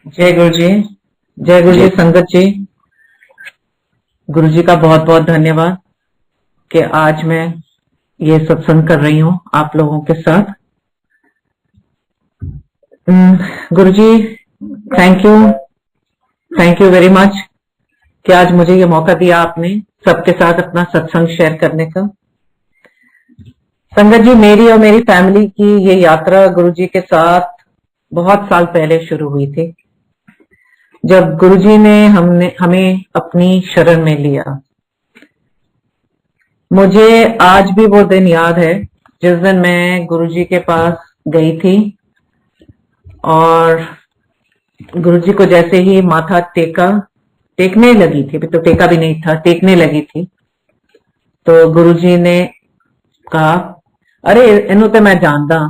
जय गुरु जी। जय गुरु जी। जय संगत जी, गुरु जी का बहुत बहुत धन्यवाद कि आज मैं ये सत्संग कर रही हूँ आप लोगों के साथ। Guru ji, thank you, thank you very much कि आज मुझे ये मौका दिया आपने सबके साथ अपना सत्संग शेयर करने का। संगत जी, मेरी और मेरी फैमिली की ये यात्रा गुरु जी के साथ बहुत साल पहले शुरू हुई थी, जब गुरुजी ने हमें अपनी शरण में लिया। मुझे आज भी वो दिन याद है जिस दिन मैं गुरुजी के पास गई थी और गुरुजी को जैसे ही माथा टेकने लगी थी, अभी तो टेका भी नहीं था, टेकने लगी थी, तो गुरुजी ने कहा, अरे इन्हू तो मैं जानदा,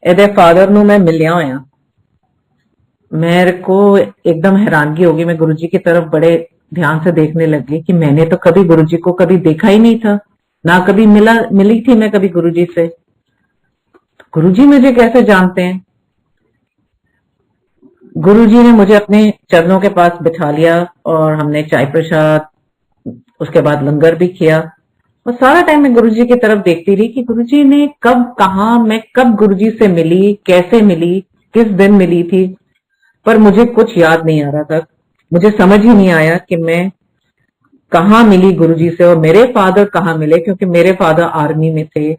एदे फादर नू मैं मिलिया होया। मेरे को एकदम हैरानगी होगी। मैं गुरुजी की तरफ बड़े ध्यान से देखने लगी कि मैंने तो कभी गुरुजी को कभी देखा ही नहीं था, ना कभी मिली थी मैं कभी गुरुजी से। गुरुजी मुझे कैसे जानते हैं? गुरुजी ने मुझे अपने चरणों के पास बिठा लिया और हमने चाय प्रसाद, उसके बाद लंगर भी किया। और सारा टाइम मैं गुरुजी की तरफ देखती रही कि गुरुजी ने कब, कहा, मैं कब गुरुजी से मिली, कैसे मिली, किस दिन मिली थी। पर मुझे कुछ याद नहीं आ रहा था। मुझे समझ ही नहीं आया कि मैं कहाँ मिली गुरुजी से और मेरे फादर कहाँ मिले, क्योंकि मेरे फादर आर्मी में थे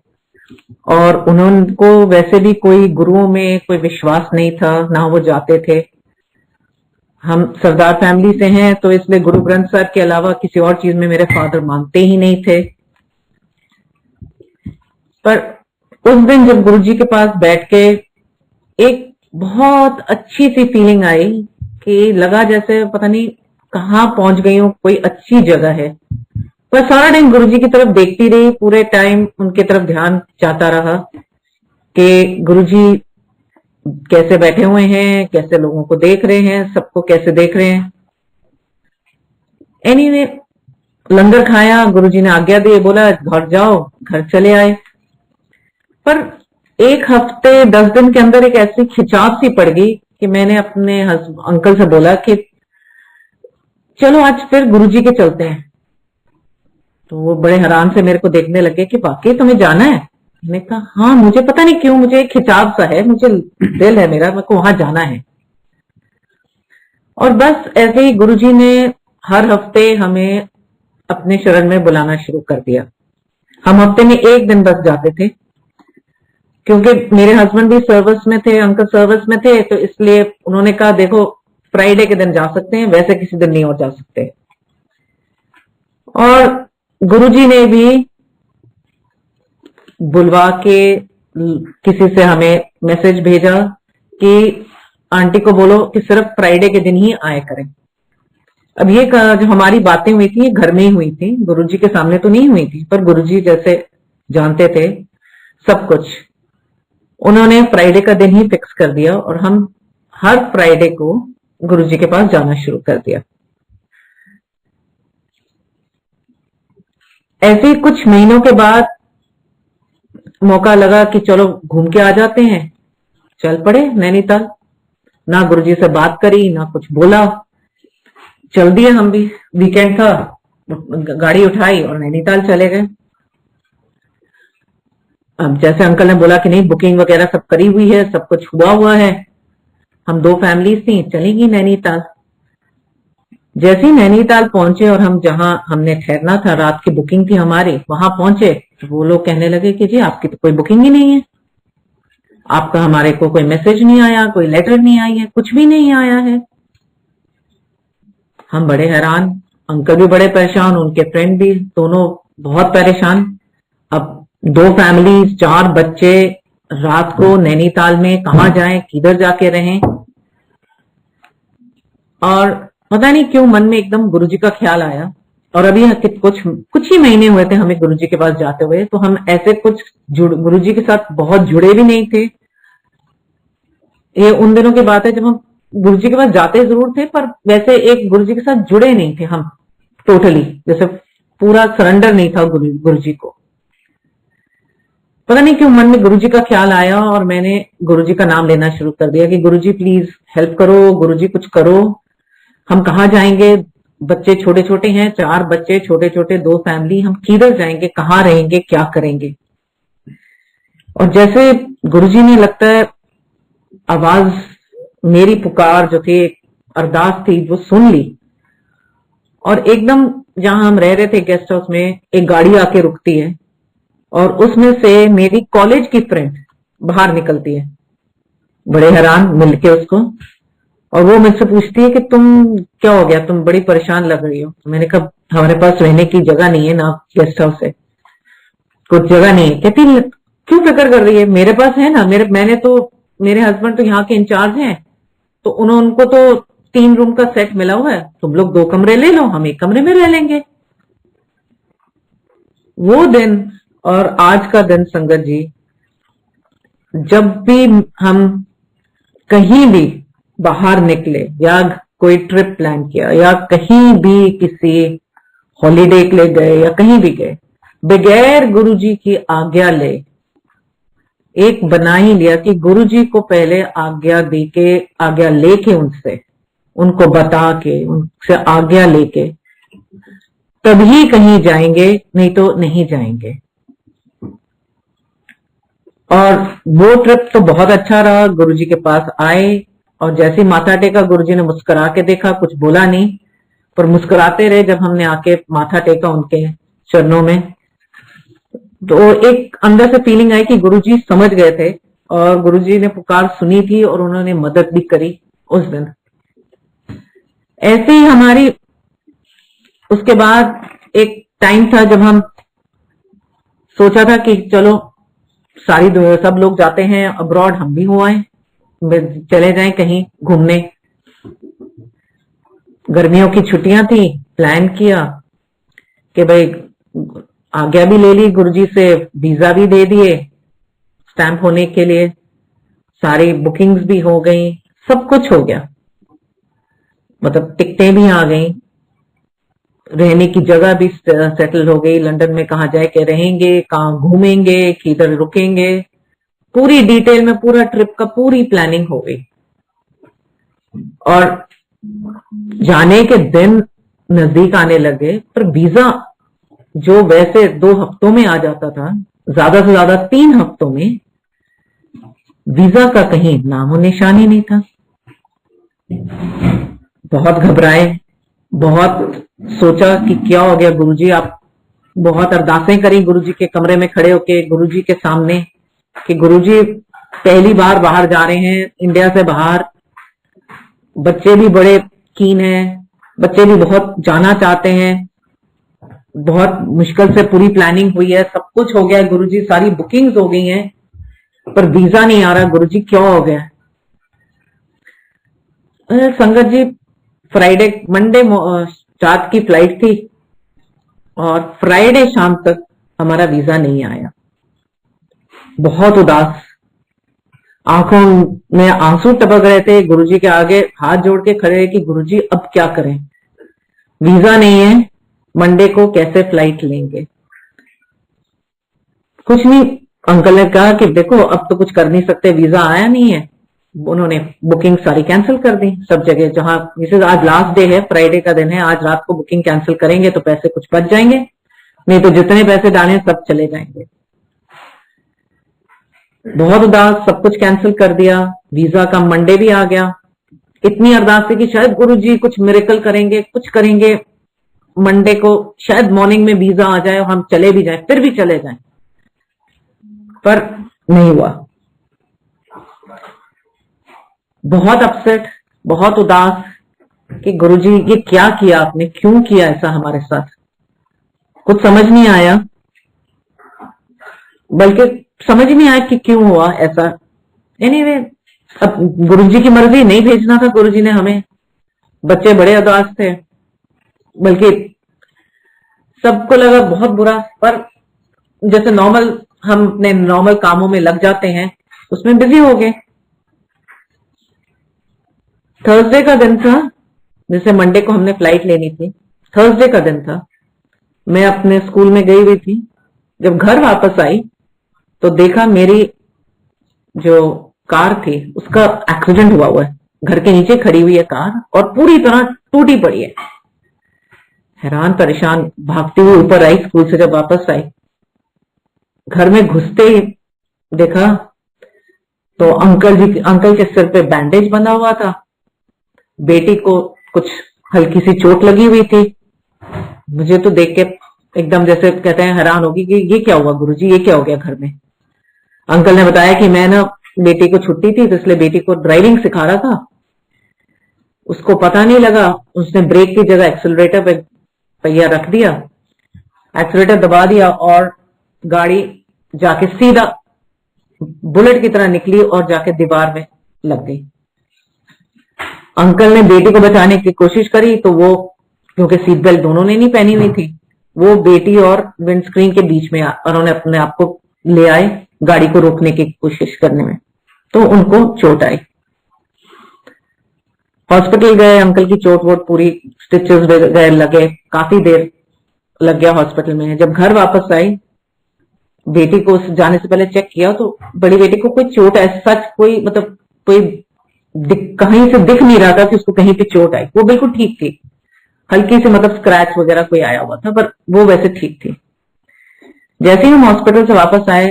और उनको वैसे भी कोई गुरुओं में कोई विश्वास नहीं था, ना वो जाते थे। हम सरदार फैमिली से हैं, तो इसलिए गुरु ग्रंथ साहब के अलावा किसी और चीज में मेरे फादर मानते ही नहीं थे। पर उस दिन जब गुरुजी के पास बैठ के एक बहुत अच्छी सी फीलिंग आई कि लगा जैसे पता नहीं कहाँ पहुंच गई हूँ, कोई अच्छी जगह है। पर सारा टाइम गुरुजी की तरफ देखती रही, पूरे टाइम उनके तरफ ध्यान जाता रहा कि गुरुजी कैसे बैठे हुए हैं, कैसे लोगों को देख रहे हैं, सबको कैसे देख रहे हैं। एनीवे, लंगर खाया, गुरुजी ने आज्ञा दी, बोला घर जाओ, घर चले आए। पर एक हफ्ते 10 दिन के अंदर एक ऐसी खिंचाव सी पड़ गई कि मैंने अपने अंकल से बोला कि चलो आज फिर गुरुजी के चलते हैं। तो वो बड़े हैरान से मेरे को देखने लगे कि वाकई तुम्हें जाना है? मैंने कहा हाँ, मुझे पता नहीं क्यों, मुझे एक खिंचाव सा है, मुझे दिल है मेरा, मेरे को वहां जाना है। और बस ऐसे ही गुरुजी ने हर हफ्ते हमें अपने शरण में बुलाना शुरू कर दिया। हम हफ्ते में एक दिन बस जाते थे, क्योंकि मेरे हस्बैंड भी सर्विस में थे, अंकल सर्विस में थे, तो इसलिए उन्होंने कहा देखो फ्राइडे के दिन जा सकते हैं, वैसे किसी दिन नहीं और जा सकते। और गुरुजी ने भी बुलवा के किसी से हमें मैसेज भेजा कि आंटी को बोलो कि सिर्फ फ्राइडे के दिन ही आए करें। अब ये जो हमारी बातें हुई थी ये घर में ही हुई थी, गुरुजी के सामने तो नहीं हुई थी, पर गुरुजी जैसे जानते थे सब कुछ, उन्होंने फ्राइडे का दिन ही फिक्स कर दिया और हम हर फ्राइडे को गुरुजी के पास जाना शुरू कर दिया। ऐसे ही कुछ महीनों के बाद मौका लगा कि चलो घूम के आ जाते हैं। चल पड़े नैनीताल। ना गुरुजी से बात करी, ना कुछ बोला, चल दिए हम भी। वीकेंड था, गाड़ी उठाई और नैनीताल चले गए। अब जैसे अंकल ने बोला कि नहीं, बुकिंग वगैरह सब करी हुई है, सब कुछ हुआ है। हम 2 फैमिलीज थी, चलेंगी नैनीताल। जैसे ही नैनीताल पहुंचे और हम जहां हमने ठहरना था, रात की बुकिंग थी हमारी, वहां पहुंचे तो वो लोग कहने लगे कि जी आपकी तो कोई बुकिंग ही नहीं है, आपका हमारे को कोई मैसेज नहीं आया, कोई लेटर नहीं आई है, कुछ भी नहीं आया है। हम बड़े हैरान, अंकल भी बड़े परेशान, उनके फ्रेंड भी, दोनों बहुत परेशान। अब 2 फैमिलीज, 4 बच्चे, रात को नैनीताल में कहाँ जाएं, किधर जाके रहें। और पता नहीं क्यों मन में एकदम गुरुजी का ख्याल आया। और अभी कुछ ही महीने हुए थे हमें गुरुजी के पास जाते हुए, तो हम ऐसे कुछ गुरुजी के साथ बहुत जुड़े भी नहीं थे। ये उन दिनों की बात है जब हम गुरुजी के पास जाते जरूर थे, पर वैसे एक गुरुजी के साथ जुड़े नहीं थे हम टोटली, जैसे पूरा सरेंडर नहीं था गुरुजी को। पता नहीं क्यों मन में गुरुजी का ख्याल आया और मैंने गुरुजी का नाम लेना शुरू कर दिया कि गुरुजी प्लीज हेल्प करो, गुरुजी कुछ करो, हम कहाँ जाएंगे, बच्चे छोटे छोटे हैं, 4 बच्चे छोटे छोटे, 2 फैमिली, हम किधर जाएंगे, कहाँ रहेंगे, क्या करेंगे। और जैसे गुरुजी ने लगता है आवाज, मेरी पुकार जो थी, अरदास थी, वो सुन ली। और एकदम जहां हम रह रहे थे गेस्ट हाउस में, एक गाड़ी आके रुकती है और उसमें से मेरी कॉलेज की फ्रेंड बाहर निकलती है, बड़े हैरान मिलके उसको, और वो मुझसे पूछती है कि तुम क्या हो गया, तुम बड़ी परेशान लग रही हो। मैंने कहा हमारे पास रहने की जगह नहीं है ना, गेस्ट हाउस है, कुछ जगह नहीं है। कहती क्यों फिक्र कर रही है, मेरे पास है ना, मेरे हस्बैंड तो यहाँ के इंचार्ज हैं, तो उनको तो 3 रूम का सेट मिला हुआ है, तुम लोग 2 कमरे ले लो, हम 1 कमरे में रह लेंगे। वो दिन और आज का दिन संगत जी, जब भी हम कहीं भी बाहर निकले या कोई ट्रिप प्लान किया या कहीं भी किसी हॉलीडे के लिए गए या कहीं भी गए, बगैर गुरुजी की आज्ञा ले, एक बना ही लिया कि गुरुजी को पहले आज्ञा लेके उनको बता के, उनसे आज्ञा लेके तभी कहीं जाएंगे, नहीं तो नहीं जाएंगे। और वो ट्रिप तो बहुत अच्छा रहा। गुरुजी के पास आए और जैसे माथा टेका, गुरुजी ने मुस्कुरा के देखा, कुछ बोला नहीं, पर मुस्कुराते रहे। जब हमने आके माथा टेका उनके चरणों में, तो एक अंदर से फीलिंग आई कि गुरुजी समझ गए थे और गुरुजी ने पुकार सुनी थी और उन्होंने मदद भी करी उस दिन। ऐसे ही हमारी उसके बाद एक टाइम था जब हम सोचा था कि चलो सब लोग जाते हैं अब्रॉड, हम भी हो आए, चले जाएं कहीं घूमने। गर्मियों की छुट्टियां थी, प्लान किया कि भाई आज्ञा भी ले ली गुरुजी से, वीजा भी दे दिए स्टैंप होने के लिए, सारी बुकिंग्स भी हो गई, सब कुछ हो गया, मतलब टिकटें भी आ गई, रहने की जगह भी सेटल हो गई, लंदन में कहाँ जाए के रहेंगे, कहाँ घूमेंगे, किधर रुकेंगे, पूरी डिटेल में पूरा ट्रिप का पूरी प्लानिंग हो गई। और जाने के दिन नजदीक आने लगे, पर वीजा जो वैसे 2 हफ्तों में आ जाता था, ज्यादा से ज्यादा 3 हफ्तों में, वीजा का कहीं नामो निशान ही नहीं था। बहुत घबराए, बहुत सोचा कि क्या हो गया गुरुजी। आप बहुत अरदासें करी गुरुजी के कमरे में खड़े होके, गुरुजी के सामने, कि गुरुजी पहली बार बाहर जा रहे हैं, इंडिया से बाहर, बच्चे भी बड़े कीन हैं, बच्चे भी बहुत जाना चाहते हैं, बहुत मुश्किल से पूरी प्लानिंग हुई है, सब कुछ हो गया है गुरुजी, सारी बुकिंग्स हो गई हैं, पर वीजा नहीं आ रहा। गुरुजी क्या हो गया? संगत जी, मंडे रात की फ्लाइट थी और फ्राइडे शाम तक हमारा वीजा नहीं आया। बहुत उदास, आंखों में आंसू टपक रहे थे, गुरुजी के आगे हाथ जोड़ के खड़े कि गुरुजी अब क्या करें, वीजा नहीं है, मंडे को कैसे फ्लाइट लेंगे। कुछ नहीं, अंकल ने कहा कि देखो अब तो कुछ कर नहीं सकते, वीजा आया नहीं है। उन्होंने बुकिंग सारी कैंसिल कर दी सब जगह, जहां जैसे आज लास्ट डे है, फ्राइडे का दिन है, आज रात को बुकिंग कैंसिल करेंगे तो पैसे कुछ बच जाएंगे, नहीं तो जितने पैसे डाले सब चले जाएंगे। बहुत उदास, सब कुछ कैंसिल कर दिया। वीजा का मंडे भी आ गया। इतनी अरदास थी कि शायद गुरुजी कुछ मिरेकल करेंगे, कुछ करेंगे, मंडे को शायद मॉर्निंग में वीजा आ जाए और हम चले भी जाएं, फिर भी चले जाएं, पर नहीं हुआ। बहुत अपसेट, बहुत उदास कि गुरुजी ये क्या किया आपने, क्यों किया ऐसा हमारे साथ, कुछ समझ नहीं आया, बल्कि समझ नहीं आया कि क्यों हुआ ऐसा। एनीवे, अब गुरुजी की मर्जी, नहीं भेजना था गुरुजी ने हमें, बच्चे बड़े उदास थे, बल्कि सबको लगा बहुत बुरा, पर जैसे नॉर्मल हम अपने नॉर्मल कामों में लग जाते हैं, उसमें बिजी हो गए। थर्सडे का दिन था, जैसे मंडे को हमने फ्लाइट लेनी थी, थर्सडे का दिन था, मैं अपने स्कूल में गई हुई थी। जब घर वापस आई तो देखा मेरी जो कार थी उसका एक्सीडेंट हुआ है, घर के नीचे खड़ी हुई है कार और पूरी तरह टूटी पड़ी है। हैरान परेशान भागती हुई ऊपर आई, स्कूल से जब वापस आई, घर में घुसते ही देखा तो अंकल के सिर पे बैंडेज बंधा हुआ था, बेटी को कुछ हल्की सी चोट लगी हुई थी। मुझे तो देख के एकदम जैसे कहते हैं हैरान होगी कि ये क्या हुआ गुरुजी, ये क्या हो गया घर में। अंकल ने बताया कि मैं ना बेटी को छुट्टी थी तो इसलिए बेटी को ड्राइविंग सिखा रहा था, उसको पता नहीं लगा, उसने ब्रेक की जगह एक्सेलरेटर पे पहिया रख दिया, एक्सेलरेटर दबा दिया और गाड़ी जाके सीधा बुलेट की तरह निकली और जाके दीवार में लग गई। अंकल ने बेटी को बचाने की कोशिश करी तो वो, क्योंकि सीट बेल्ट दोनों ने नहीं पहनी हुई थी, वो बेटी और विंडस्क्रीन के बीच में उन्होंने अपने आप को ले आए गाड़ी को रोकने की कोशिश करने में, तो उनको चोट आई। हॉस्पिटल गए, अंकल की चोट वोट पूरी, स्टिचेस वगैरह लगे, काफी देर लग गया हॉस्पिटल में। जब घर वापस आई, बेटी को जाने से पहले चेक किया तो बड़ी बेटी को कोई चोट है सच कोई मतलब कोई कहीं से दिख नहीं रहा था कि उसको कहीं पे चोट आई, वो बिल्कुल ठीक थी, हल्की से मतलब स्क्रैच वगैरह कोई आया हुआ था पर वो वैसे ठीक थी। जैसे ही हम हॉस्पिटल से वापस आए,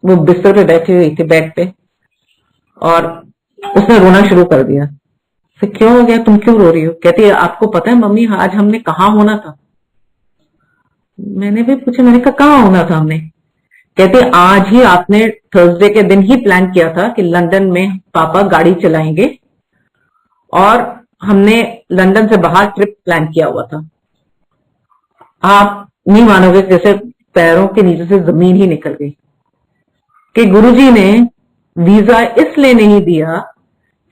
वो बिस्तर पे बैठी हुई थी बेड पे और उसने रोना शुरू कर दिया। फिर क्यों हो गया, तुम क्यों रो रही हो? कहती है आपको पता है मम्मी आज हमने कहाँ होना था? मैंने भी पूछा, मैंने कहा कहाँ होना था हमने? कहते आज ही आपने थर्सडे के दिन ही प्लान किया था कि लंदन में पापा गाड़ी चलाएंगे और हमने लंदन से बाहर ट्रिप प्लान किया हुआ था। आप नहीं मानोगे जैसे पैरों के नीचे से जमीन ही निकल गई कि गुरुजी ने वीजा इसलिए नहीं दिया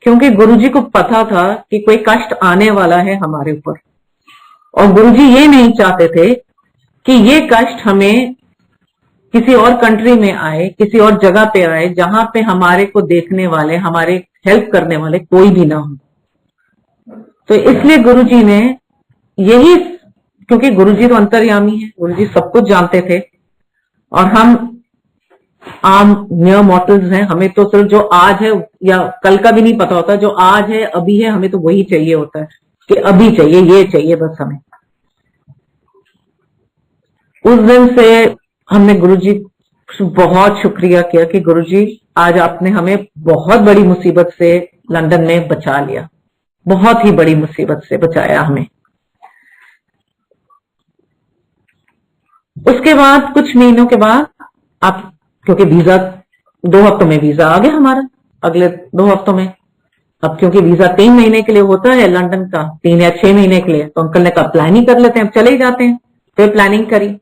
क्योंकि गुरुजी को पता था कि कोई कष्ट आने वाला है हमारे ऊपर, और गुरुजी ये नहीं चाहते थे कि ये कष्ट हमें किसी और कंट्री में आए, किसी और जगह पे आए जहां पे हमारे को देखने वाले, हमारे हेल्प करने वाले कोई भी ना हो। तो इसलिए गुरुजी ने यही, क्योंकि गुरुजी तो अंतर्यामी है, गुरुजी सब कुछ जानते थे और हम आम नियर मॉर्टल्स हैं, हमें तो सिर्फ जो आज है या कल का भी नहीं पता होता, जो आज है अभी है हमें तो वही चाहिए होता है कि अभी चाहिए, ये चाहिए बस हमें। उस दिन से हमने गुरुजी बहुत शुक्रिया किया कि गुरुजी आज आपने हमें बहुत बड़ी मुसीबत से लंदन में बचा लिया, बहुत ही बड़ी मुसीबत से बचाया हमें। उसके बाद कुछ महीनों के बाद आप, क्योंकि वीजा 2 हफ्तों में वीजा आ गया हमारा, अगले 2 हफ्तों में। अब क्योंकि वीजा 3 महीने के लिए होता है लंदन का, 3 या 6 महीने के लिए, तो अंकल ने कहा प्लान ही कर लेते हैं, अब चले ही जाते हैं। फिर प्लानिंग करी,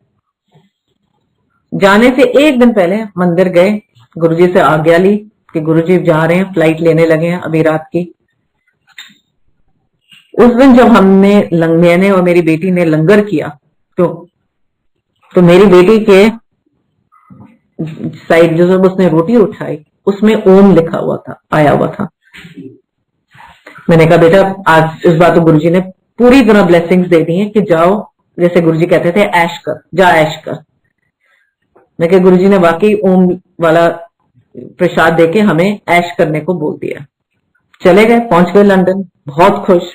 जाने से एक दिन पहले मंदिर गए, गुरुजी से आज्ञा ली कि गुरुजी जा रहे हैं, फ्लाइट लेने लगे हैं अभी रात की। उस दिन जब मैंने और मेरी बेटी ने लंगर किया तो मेरी बेटी के साइड जो जब उसने रोटी उठाई उसमें ओम लिखा हुआ था, आया हुआ था। मैंने कहा बेटा आज इस बार तो गुरुजी ने पूरी तरह ब्लेसिंग्स दे दी हैं कि जाओ, जैसे गुरुजी कहते थे ऐश कर, जा ऐश कर। मैं कहा गुरुजी ने वाकई ओम वाला प्रसाद देके हमें ऐश करने को बोल दिया। चले गए, पहुंच गए लंदन, बहुत खुश।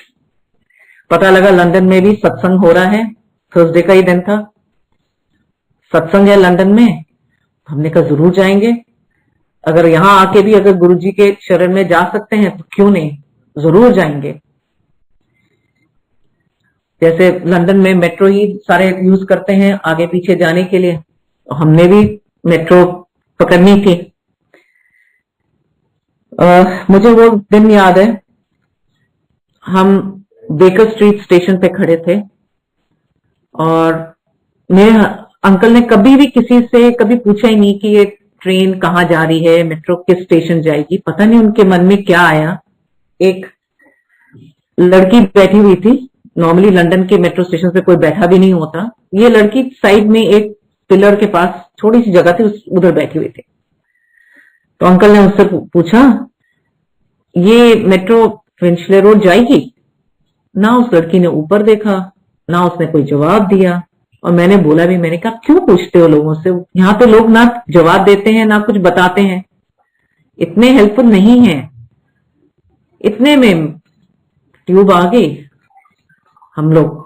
पता लगा लंदन में भी सत्संग हो रहा है, थर्सडे का ही दिन था, सत्संग है लंदन में। हमने कहा जरूर जाएंगे, अगर यहां आके भी अगर गुरुजी के शरण में जा सकते हैं तो क्यों नहीं, जरूर जाएंगे। जैसे लंदन में मेट्रो ही सारे यूज करते हैं आगे पीछे जाने के लिए, हमने भी मेट्रो पकड़नी थी। मुझे वो दिन याद है, हम बेकर स्ट्रीट स्टेशन पे खड़े थे और मेरे अंकल ने कभी भी किसी से कभी पूछा ही नहीं कि ये ट्रेन कहाँ जा रही है, मेट्रो किस स्टेशन जाएगी। पता नहीं उनके मन में क्या आया, एक लड़की बैठी हुई थी, नॉर्मली लंदन के मेट्रो स्टेशन पे कोई बैठा भी नहीं होता, ये लड़की साइड में एक पिलर के पास थोड़ी सी जगह थी, उधर बैठी हुई थी। तो अंकल ने उससे पूछा ये मेट्रो फिंचले रोड जाएगी? ना उस लड़की ने ऊपर देखा, ना उसने कोई जवाब दिया और मैंने बोला भी, मैंने कहा क्यों पूछते हो लोगों से, यहाँ पे लोग ना जवाब देते हैं ना कुछ बताते हैं, इतने हेल्पफुल नहीं है। इतने में ट्यूब आ गई। हम लोग,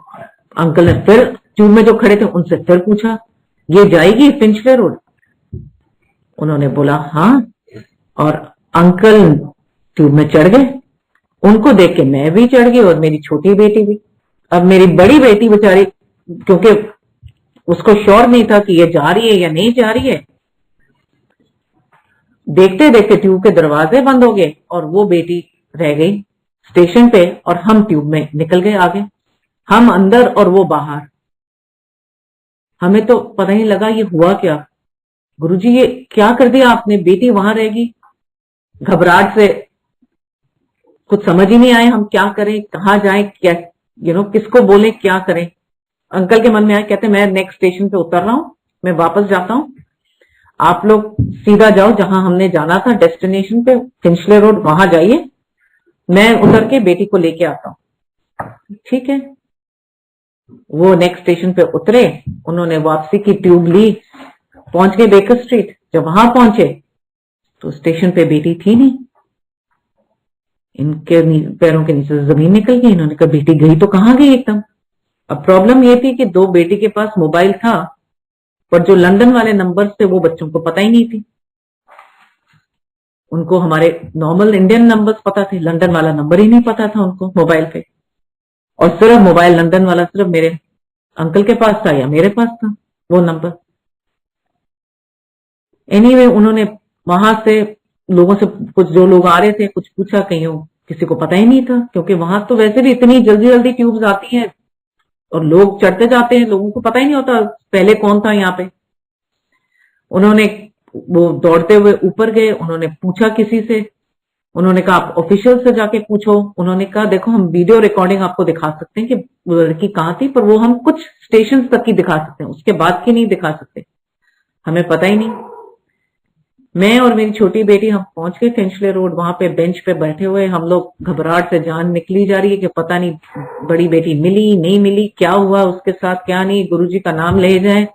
अंकल ने फिर ट्यूब में जो खड़े थे उनसे फिर पूछा, ये जाएगी फिंचले रोड? उन्होंने बोला हाँ। और अंकल ट्यूब में चढ़ गए। उनको देख के मैं भी चढ़ गई और मेरी छोटी बेटी भी। अब मेरी बड़ी बेटी बेचारी, क्योंकि उसको श्योर नहीं था कि ये जा रही है या नहीं जा रही है, देखते देखते ट्यूब के दरवाजे बंद हो गए और वो बेटी रह गई स्टेशन पे और हम ट्यूब में निकल गए आगे। हम अंदर और वो बाहर। हमें तो पता ही लगा ये हुआ क्या। गुरुजी ये क्या कर दिया आपने, बेटी वहां रहेगी। घबराहट से कुछ समझ ही नहीं आए हम क्या करें, कहाँ जाएं, क्या किसको बोले, क्या करें। अंकल के मन में आया, कहते मैं नेक्स्ट स्टेशन पे उतर रहा हूं, मैं वापस जाता हूं, आप लोग सीधा जाओ जहां हमने जाना था डेस्टिनेशन पे, फिंचले रोड, वहां जाइए, मैं उतर के बेटी को लेके आता हूं। ठीक है। वो नेक्स्ट स्टेशन पे उतरे, उन्होंने वापसी की ट्यूब ली, पहुंच गए बेकर स्ट्रीट। जब वहां पहुंचे तो स्टेशन पे बेटी थी नहीं। इनके पैरों के नीचे से जमीन निकल गई। इन्होंने कहा बेटी गई तो कहाँ गई एकदम। अब प्रॉब्लम ये थी कि दो बेटी के पास मोबाइल था, पर जो लंदन वाले नंबर थे वो बच्चों को पता ही नहीं थी। उनको हमारे नॉर्मल इंडियन नंबर्स पता थे, लंदन वाला नंबर ही नहीं पता था उनको मोबाइल पे। और सिर्फ मोबाइल लंदन वाला सिर्फ मेरे अंकल के पास था या मेरे पास था वो नंबर। एनीवे उन्होंने वहां से लोगों से, कुछ जो लोग आ रहे थे, कुछ पूछा, कहीं किसी को पता ही नहीं था, क्योंकि वहां तो वैसे भी इतनी जल्दी जल्दी ट्यूब्स आती हैं और लोग चढ़ते जाते हैं, लोगों को पता ही नहीं होता पहले कौन था यहाँ पे। उन्होंने वो दौड़ते हुए ऊपर गए, उन्होंने पूछा किसी से, उन्होंने कहा आप ऑफिशियल से जाके पूछो। उन्होंने कहा देखो हम वीडियो रिकॉर्डिंग आपको दिखा सकते हैं कि वो लड़की कहाँ थी, पर वो हम कुछ स्टेशन तक की दिखा सकते हैं, उसके बाद की नहीं दिखा सकते, हमें पता ही नहीं। मैं और मेरी छोटी बेटी हम पहुंच गए फिंचले रोड। वहां पे बेंच पे बैठे हुए हम लोग, घबराहट से जान निकली जा रही है कि पता नहीं बड़ी बेटी मिली नहीं मिली, क्या हुआ उसके साथ क्या नहीं। गुरुजी का नाम ले जाएं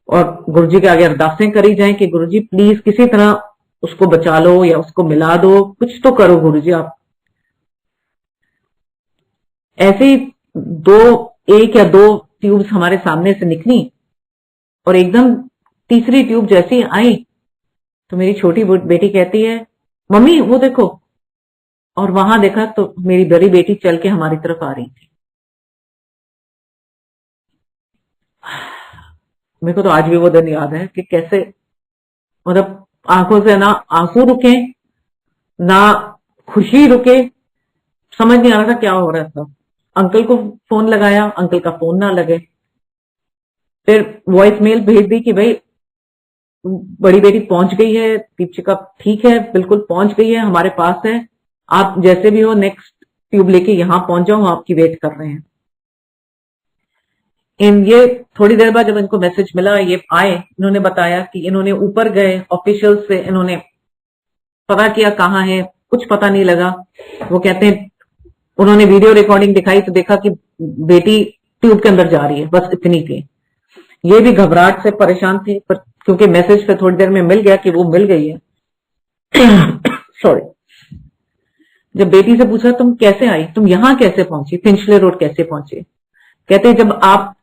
और गुरुजी के आगे अरदासें करी जाएं कि गुरुजी प्लीज किसी तरह उसको बचा लो या उसको मिला दो, कुछ तो करो गुरुजी आप। ऐसे ही एक या दो ट्यूब्स हमारे सामने से निकली और एकदम तीसरी ट्यूब जैसी आई तो मेरी छोटी बेटी कहती है मम्मी वो देखो। और वहां देखा तो मेरी बड़ी बेटी चल के हमारी तरफ आ रही थी। मेरे को तो आज भी वो दिन याद है कि कैसे, मतलब आंखों से ना आंसू रुके ना खुशी रुके, समझ नहीं आ रहा था क्या हो रहा था। अंकल को फोन लगाया, अंकल का फोन ना लगे, फिर वॉइस मेल भेज दी कि भाई बड़ी बेटी पहुंच गई है, दीपशिका ठीक है, बिल्कुल पहुंच गई है, हमारे पास है, आप जैसे भी हो नेक्स्ट ट्यूब लेके यहां पहुंच जाओ, आपकी वेट कर रहे हैं। ये थोड़ी देर बाद जब इनको मैसेज मिला, ये आए, इन्होंने बताया कि इन्होंने ऊपर गए ऑफिशियल से, इन्होंने पता किया कहाँ है, कुछ पता नहीं लगा। वो कहते हैं उन्होंने वीडियो रिकॉर्डिंग दिखाई तो देखा कि बेटी ट्यूब के अंदर जा रही है, बस इतनी थी। ये भी घबराहट से परेशान थी, पर क्योंकि मैसेज पे थोड़ी देर में मिल गया कि वो मिल गई है। सॉरी। जब बेटी से पूछा तुम कैसे आई, तुम यहां कैसे पहुंची, फिंचले रोड कैसे पहुंचे, कहते जब आप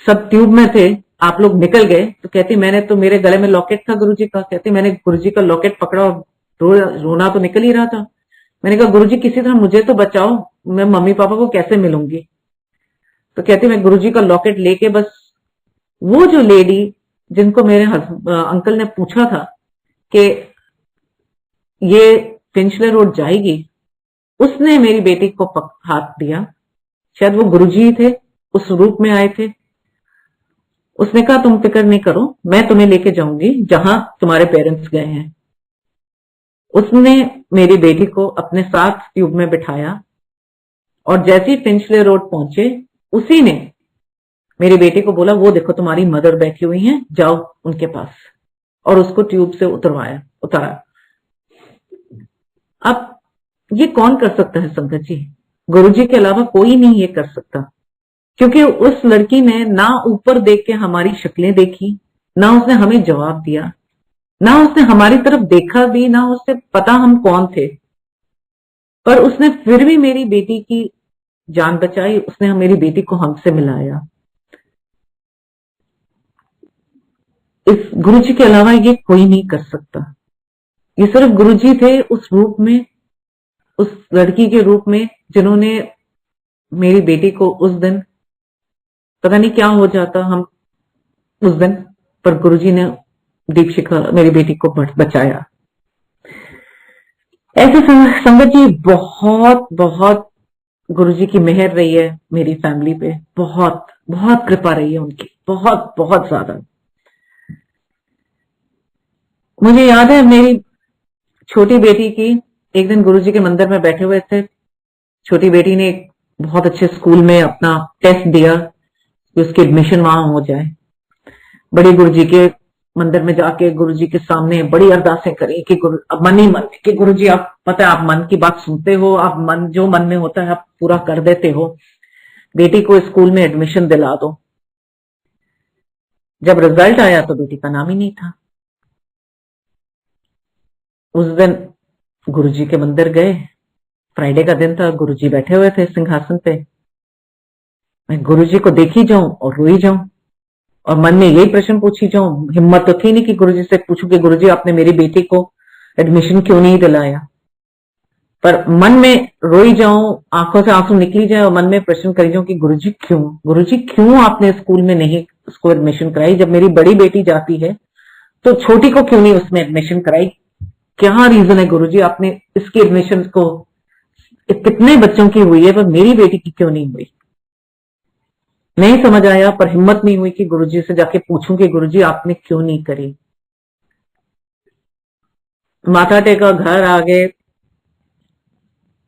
सब ट्यूब में थे, आप लोग निकल गए, तो कहती मैंने तो, मेरे गले में लॉकेट था गुरुजी का, कहती मैंने गुरुजी का लॉकेट पकड़ा और रोना तो निकल ही रहा था। मैंने कहा गुरुजी किसी तरह मुझे तो बचाओ, मैं मम्मी पापा को कैसे मिलूंगी। तो कहती मैं गुरुजी का लॉकेट लेके, बस वो जो लेडी जिनको मेरे अंकल ने पूछा था कि ये फिंचले रोड जाएगी, उसने मेरी बेटी को हाथ दिया। शायद वो गुरुजी थे, उस रूप में आए थे। उसने कहा तुम फिक्र नहीं करो, मैं तुम्हें लेके जाऊंगी जहां तुम्हारे पेरेंट्स गए हैं। उसने मेरी बेटी को अपने साथ ट्यूब में बिठाया और जैसे ही फिंचले रोड पहुंचे, उसी ने मेरी बेटी को बोला वो देखो तुम्हारी मदर बैठी हुई हैं, जाओ उनके पास, और उसको ट्यूब से उतारा। अब ये कौन कर सकता है संगत जी, गुरुजी के अलावा कोई नहीं ये कर सकता। क्योंकि उस लड़की ने ना ऊपर देख के हमारी शक्लें देखी, ना उसने हमें जवाब दिया, ना उसने हमारी तरफ देखा भी, ना उसे पता हम कौन थे, पर उसने फिर भी मेरी बेटी की जान बचाई, उसने मेरी बेटी को हमसे मिलाया। इस गुरुजी के अलावा ये कोई नहीं कर सकता। ये सिर्फ गुरुजी थे उस रूप में, उस लड़की के रूप में, जिन्होंने मेरी बेटी को उस दिन, पता नहीं क्या हो जाता हम उस दिन, पर गुरुजी ने दीपशिखा मेरी बेटी को बचाया। ऐसे संगत जी बहुत बहुत गुरुजी की मेहर रही है मेरी फैमिली पे, बहुत बहुत कृपा रही है उनकी, बहुत बहुत ज्यादा। मुझे याद है मेरी छोटी बेटी की, एक दिन गुरुजी के मंदिर में बैठे हुए थे, छोटी बेटी ने एक बहुत अच्छे स्कूल में अपना टेस्ट दिया कि उसकी एडमिशन वहां हो जाए। बड़ी गुरुजी के मंदिर में जाके गुरुजी के सामने बड़ी अरदासें करी कि अब मन ही मन कि गुरुजी, आप पता है आप मन की बात सुनते हो, आप मन जो मन में होता है आप पूरा कर देते हो, बेटी को स्कूल में एडमिशन दिला दो। जब रिजल्ट आया तो बेटी का नाम ही नहीं था। उस दिन गुरुजी के मंदिर गए, फ्राइडे का दिन था, गुरुजी बैठे हुए थे सिंहासन पे। मैं गुरुजी को देखी जाऊं और रोई जाऊं, और मन में यही प्रश्न पूछी जाऊं। हिम्मत तो थी नहीं कि गुरुजी से पूछूं कि गुरुजी आपने मेरी बेटी को एडमिशन क्यों नहीं दिलाया, पर मन में रोई जाऊं, आंखों से आंसू निकली जाए और मन में प्रश्न करी जाऊं कि गुरुजी क्यों आपने स्कूल में नहीं उसको एडमिशन कराई, जब मेरी बड़ी बेटी जाती है तो छोटी को क्यों नहीं उसमें एडमिशन कराई, क्या रीजन है गुरुजी, आपने इसकी एडमिशन को, कितने बच्चों की हुई है पर मेरी बेटी की क्यों नहीं हुई। नहीं समझ आया, पर हिम्मत नहीं हुई कि गुरुजी से जाके पूछूं कि गुरुजी आपने क्यों नहीं करी। माथा टेका, घर आ गए,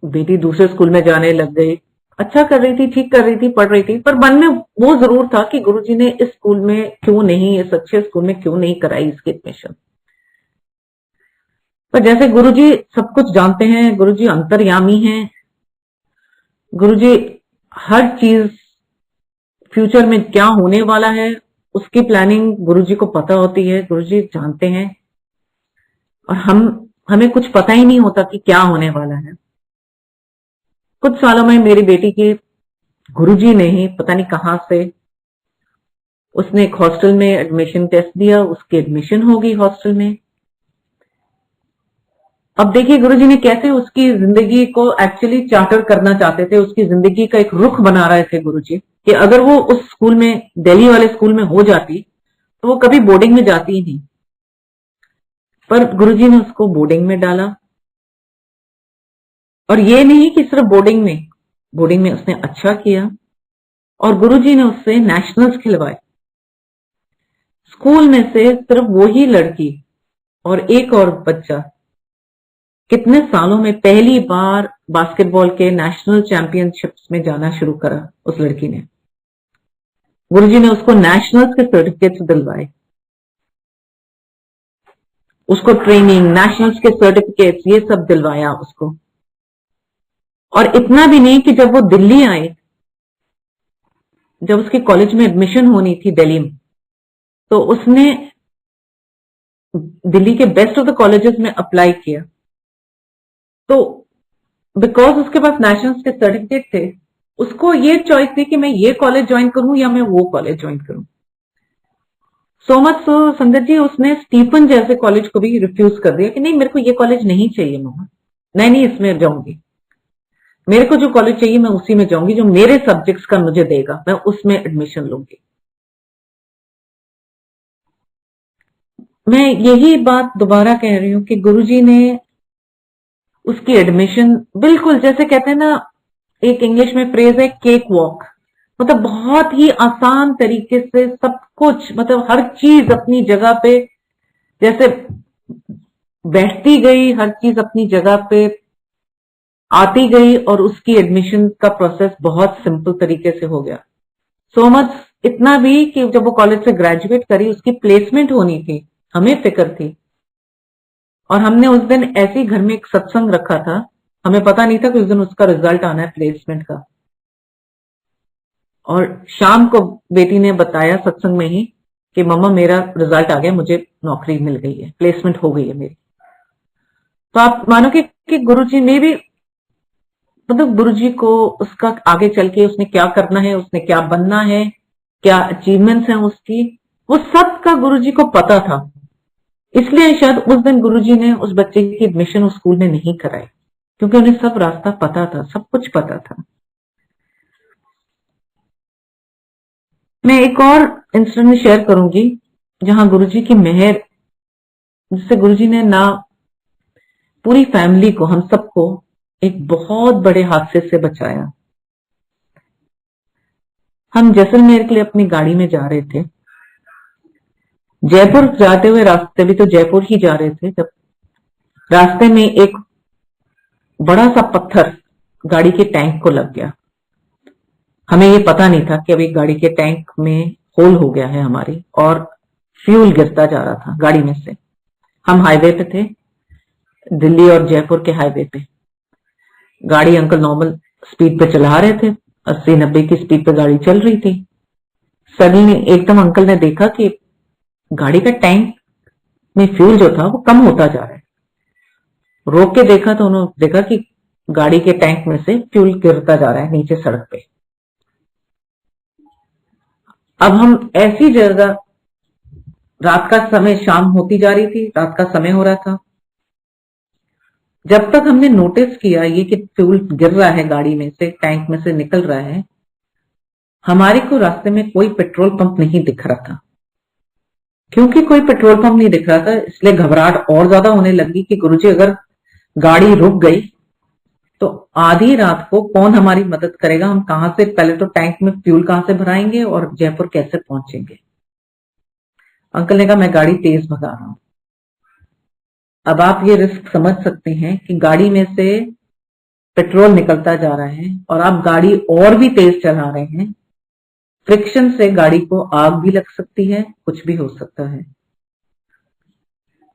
बेटी दूसरे स्कूल में जाने लग गई, अच्छा कर रही थी, ठीक कर रही थी, पढ़ रही थी, पर मन में वो जरूर था कि गुरुजी ने इस स्कूल में क्यों नहीं, इस अच्छे स्कूल में क्यों नहीं कराई इसकी एडमिशन। पर जैसे गुरुजी सब कुछ जानते हैं, गुरुजी अंतर्यामी हैं, गुरुजी हर चीज फ्यूचर में क्या होने वाला है उसकी प्लानिंग गुरुजी को पता होती है, गुरुजी जानते हैं, और हमें कुछ पता ही नहीं होता कि क्या होने वाला है। कुछ सालों में मेरी बेटी की गुरुजी ने ही पता नहीं कहां से, उसने एक हॉस्टल में एडमिशन टेस्ट दिया, उसकी एडमिशन होगी हॉस्टल में। अब देखिए गुरुजी ने कैसे उसकी जिंदगी को एक्चुअली चार्टर करना चाहते थे, उसकी जिंदगी का एक रुख बना रहे थे गुरुजी, कि अगर वो उस स्कूल में, दिल्ली वाले स्कूल में हो जाती तो वो कभी बोर्डिंग में जाती ही नहीं, पर गुरुजी ने उसको बोर्डिंग में डाला। और ये नहीं कि सिर्फ बोर्डिंग में उसने अच्छा किया, और गुरुजी ने उससे नेशनल्स खिलवाए। स्कूल में से सिर्फ वही लड़की और एक और बच्चा कितने सालों में पहली बार बास्केटबॉल के नेशनल चैंपियनशिप्स में जाना शुरू करा। उस लड़की ने, गुरुजी ने उसको नेशनल्स के सर्टिफिकेट्स दिलवाए, उसको ट्रेनिंग, नेशनल्स के सर्टिफिकेट्स, ये सब दिलवाया उसको। और इतना भी नहीं कि जब वो दिल्ली आए, जब उसके कॉलेज में एडमिशन होनी थी दिल्ली में, तो उसने दिल्ली के बेस्ट ऑफ द कॉलेजेस में अप्लाई किया। तो बिकॉज उसके पास नेशनल्स के सर्टिफिकेट थे, उसको ये चॉइस थी कि मैं ये कॉलेज ज्वाइन करूं या मैं वो कॉलेज ज्वाइन करूं। सो मच सो संगत जी, उसने स्टीफन जैसे कॉलेज को भी रिफ्यूज कर दिया कि नहीं, मेरे को ये कॉलेज नहीं चाहिए मम्मा, नहीं इसमें जाऊंगी, मेरे को जो कॉलेज चाहिए मैं उसी में जाऊंगी, जो मेरे सब्जेक्ट्स का मुझे देगा, मैं उसमें एडमिशन लूंगी। मैं यही बात दोबारा कह रही हूं कि गुरुजी ने उसकी एडमिशन बिल्कुल, जैसे कहते हैं ना, एक इंग्लिश में फ्रेज है केक वॉक, मतलब बहुत ही आसान तरीके से सब कुछ, मतलब हर चीज अपनी जगह पे जैसे बैठती गई, हर चीज अपनी जगह पे आती गई, और उसकी एडमिशन का प्रोसेस बहुत सिंपल तरीके से हो गया। सो मच, इतना भी कि जब वो कॉलेज से ग्रेजुएट करी, उसकी प्लेसमेंट होनी थी, हमें फिक्र थी, और हमने उस दिन ऐसे ही घर में एक सत्संग रखा था, हमें पता नहीं था कि उस दिन उसका रिजल्ट आना है प्लेसमेंट का। और शाम को बेटी ने बताया सत्संग में ही कि मम्मा मेरा रिजल्ट आ गया, मुझे नौकरी मिल गई है, प्लेसमेंट हो गई है मेरी। तो आप मानो कि गुरुजी ने भी, मतलब गुरुजी को उसका आगे चल के उसने क्या करना है, उसने क्या बनना है, क्या अचीवमेंट्स हैं उसकी, वो सब का गुरुजी को पता था। इसलिए शायद उस दिन गुरुजी ने उस बच्चे की एडमिशन उस स्कूल में नहीं कराई, क्योंकि उन्हें सब रास्ता पता था, सब कुछ पता था। मैं एक और इंसिडेंट शेयर करूंगी जहां गुरुजी की मेहर, जिससे गुरुजी ने ना पूरी फैमिली को, हम सबको एक बहुत बड़े हादसे से बचाया। हम जैसलमेर के लिए अपनी गाड़ी में जा रहे थे। जयपुर जाते हुए रास्ते भी तो जयपुर ही जा रहे थे, जब रास्ते में एक बड़ा सा पत्थर गाड़ी के टैंक को लग गया। हमें ये पता नहीं था कि अभी गाड़ी के टैंक में होल हो गया है हमारी, और फ्यूल गिरता जा रहा था गाड़ी में से। हम हाईवे पे थे, दिल्ली और जयपुर के हाईवे पे। गाड़ी अंकल नॉर्मल स्पीड पे चला रहे थे, 80-90 की स्पीड पे गाड़ी चल रही थी। सडनली एकदम अंकल ने देखा कि गाड़ी का टैंक में फ्यूल जो था वो कम होता जा रहा है। रोक के देखा तो उन्होंने देखा कि गाड़ी के टैंक में से फ्यूल गिरता जा रहा है नीचे सड़क पे। अब हम ऐसी जगह, रात का समय, शाम होती जा रही थी, रात का समय हो रहा था, जब तक हमने नोटिस किया ये कि फ्यूल गिर रहा है गाड़ी में से, टैंक में से निकल रहा है, हमारे को रास्ते में कोई पेट्रोल पंप नहीं दिख रहा था। क्योंकि कोई पेट्रोल पंप नहीं दिख रहा था, इसलिए घबराहट और ज्यादा होने लगी कि गुरुजी अगर गाड़ी रुक गई तो आधी रात को कौन हमारी मदद करेगा, हम कहां से, पहले तो टैंक में फ्यूल कहां से भराएंगे और जयपुर कैसे पहुंचेंगे। अंकल ने कहा मैं गाड़ी तेज भगा रहा हूं। अब आप ये रिस्क समझ सकते हैं कि गाड़ी में से पेट्रोल निकलता जा रहा है और आप गाड़ी और भी तेज चला रहे हैं। फ्रिक्शन से गाड़ी को आग भी लग सकती है, कुछ भी हो सकता है।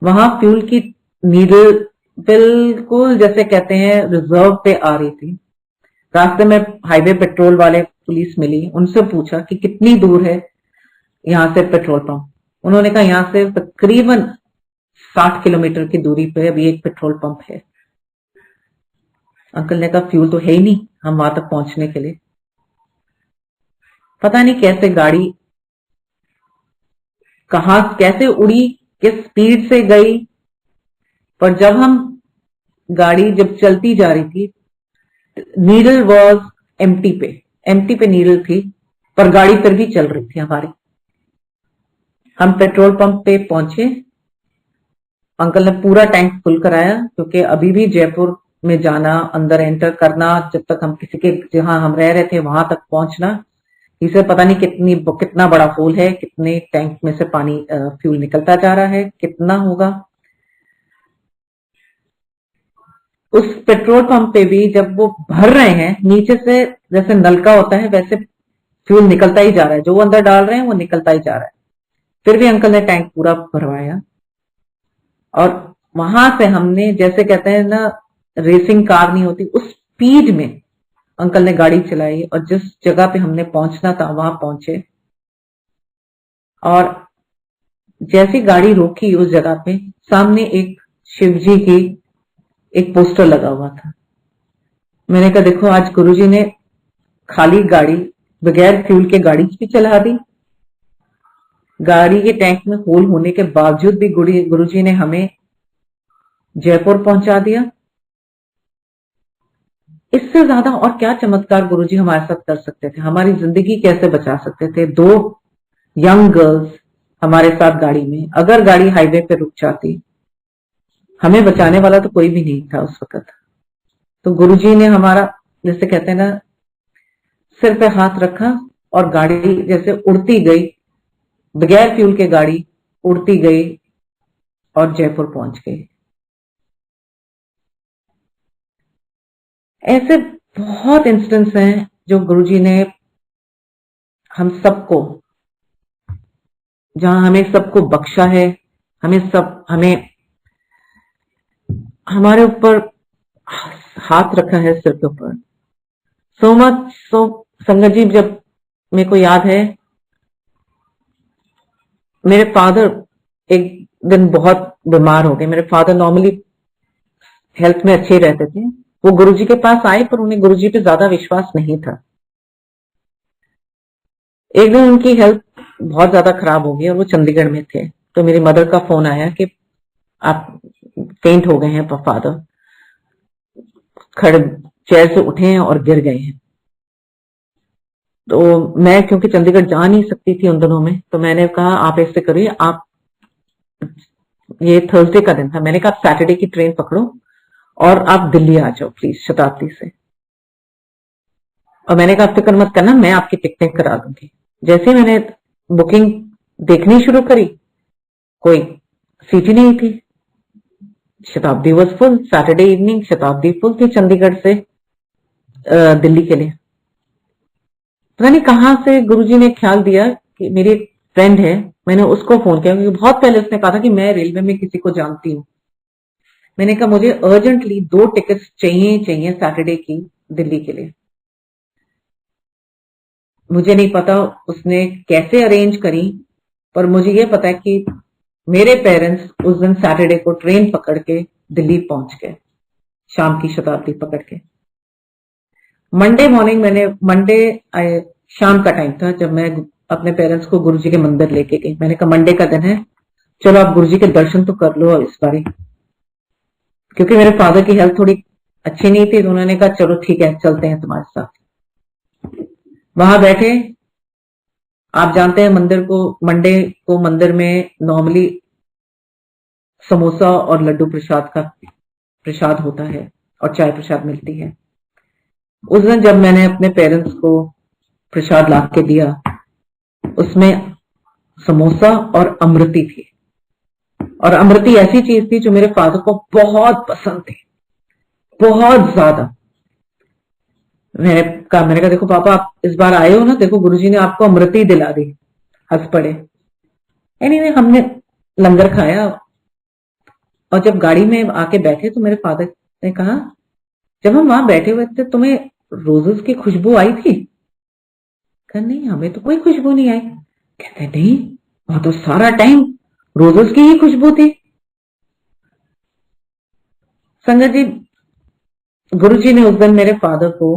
वहां फ्यूल की नीडल बिल्कुल जैसे कहते हैं रिजर्व पे आ रही थी। रास्ते में हाईवे पेट्रोल वाले पुलिस मिली, उनसे पूछा कि कितनी दूर है यहां से पेट्रोल पंप। उन्होंने कहा यहां से तकरीबन 60 किलोमीटर की दूरी पे अभी एक पेट्रोल पंप है। अंकल ने कहा फ्यूल तो है ही नहीं हम वहां तक पहुंचने के लिए। पता नहीं कैसे गाड़ी कहां कैसे उड़ी, किस स्पीड से गई, पर जब हम गाड़ी जब चलती जा रही थी, नीडल वॉज एम्प्टी पे नीडल थी, पर गाड़ी फिर भी चल रही थी हमारी। हम पेट्रोल पंप पे पहुंचे, अंकल ने पूरा टैंक फुल कराया, क्योंकि अभी भी जयपुर में जाना, अंदर एंटर करना, जब तक हम किसी के, जहां हम रह रहे थे वहां तक पहुंचना, इसे पता नहीं कितना बड़ा होल है, कितने टैंक में से पानी फ्यूल निकलता जा रहा है, कितना होगा। उस पेट्रोल पंप पे भी जब वो भर रहे हैं, नीचे से जैसे नलका होता है वैसे फ्यूल निकलता ही जा रहा है, जो वो अंदर डाल रहे हैं वो निकलता ही जा रहा है। फिर भी अंकल ने टैंक पूरा भरवाया, और वहां से हमने, जैसे कहते हैं ना रेसिंग कार नहीं होती, उस स्पीड में अंकल ने गाड़ी चलाई, और जिस जगह पे हमने पहुंचना था वहां पहुंचे। और जैसी गाड़ी रोकी उस जगह पे, सामने एक शिव जी की एक पोस्टर लगा हुआ था। मैंने कहा देखो आज गुरुजी ने खाली गाड़ी, बगैर फ्यूल के गाड़ी भी चला दी, गाड़ी के टैंक में होल होने के बावजूद भी गुरुजी ने हमें जयपुर पहुंचा दिया। इससे ज्यादा और क्या चमत्कार गुरुजी हमारे साथ कर सकते थे, हमारी जिंदगी कैसे बचा सकते थे। 2 यंग गर्ल्स हमारे साथ गाड़ी में, अगर गाड़ी हाईवे पे रुक जाती, हमें बचाने वाला तो कोई भी नहीं था उस वक्त। तो गुरुजी ने हमारा, जैसे कहते हैं ना, सिर पे हाथ रखा और गाड़ी जैसे उड़ती गई, बगैर फ्यूल के गाड़ी उड़ती गई और जयपुर पहुंच गई। ऐसे बहुत इंस्टेंस हैं जो गुरुजी ने हम सबको, जहां हमें सबको बख्शा है, हमें हमारे ऊपर हाथ रखा है सिर के ऊपर। सो मच सो, संगत जी, जब मेरे को याद है मेरे फादर एक दिन बहुत बीमार हो गए। मेरे फादर नॉर्मली हेल्थ में अच्छे रहते थे। वो गुरुजी के पास आए पर उन्हें गुरुजी पे ज्यादा विश्वास नहीं था। एक दिन उनकी हेल्थ बहुत ज्यादा खराब हो गई और वो चंडीगढ़ में थे। तो मेरी मदर का फोन आया कि आप फेंट हो गए हैं फादर, खड़े चेयर से उठे हैं और गिर गए हैं। तो मैं क्योंकि चंडीगढ़ जा नहीं सकती थी उन दिनों में, तो मैंने कहा आप ऐसे करिए, आप, ये थर्सडे का दिन था, मैंने कहा सैटरडे की ट्रेन पकड़ो और आप दिल्ली आ जाओ प्लीज शताब्दी से। और मैंने कहा आप फिक्र मत करना, मैं आपकी टिकटें करा दूंगी। जैसे ही मैंने बुकिंग देखनी शुरू करी, कोई सीट ही नहीं थी। शताब्दी वॉज फुल। सैटरडे इवनिंग शताब्दी फुल थी चंडीगढ़ से दिल्ली के लिए। पता नहीं कहां से गुरुजी ने ख्याल दिया कि मेरी एक फ्रेंड है, मैंने उसको फोन किया क्योंकि बहुत पहले उसने कहा था कि मैं रेलवे में किसी को जानती हूँ। मैंने कहा मुझे अर्जेंटली 2 टिकट्स चाहिए सैटरडे की दिल्ली के लिए। मुझे नहीं पता उसने कैसे अरेंज करी, पर मुझे ये पता है कि मेरे पेरेंट्स उस दिन सैटरडे को ट्रेन पकड़ के दिल्ली पहुंच गए, शाम की शताब्दी पकड़ के। मंडे मॉर्निंग मंडे शाम का टाइम था जब मैं अपने पेरेंट्स को गुरुजी के मंदिर लेके गई। मैंने कहा मंडे का दिन है, चलो आप गुरुजी के दर्शन तो कर लो इस बारी, क्योंकि मेरे फादर की हेल्थ थोड़ी अच्छी नहीं थी। तो उन्होंने कहा चलो ठीक है चलते हैं तुम्हारे साथ। वहां बैठे, आप जानते हैं मंडे को मंदिर में नॉर्मली समोसा और लड्डू प्रसाद होता है और चाय प्रसाद मिलती है। उस दिन जब मैंने अपने पेरेंट्स को प्रसाद ला के दिया, उसमें समोसा और अमृति थी। और अमृति ऐसी चीज थी जो मेरे फादर को बहुत पसंद थी, बहुत ज्यादा। मैंने कहा देखो पापा, आप इस बार आए हो ना, देखो गुरुजी ने आपको अमृति दिला दी। हंस पड़े। एनीवे हमने लंगर खाया और जब गाड़ी में आके बैठे तो मेरे फादर ने कहा जब हम वहां बैठे हुए थे तुम्हें रोजेस की खुशबू आई थी? कहा नहीं, हमें तो कोई खुशबू नहीं आई। कहते नहीं, वहां तो सारा टाइम रोजेस की ही खुशबू थी। संगत जी, गुरुजी ने उस दिन मेरे फादर को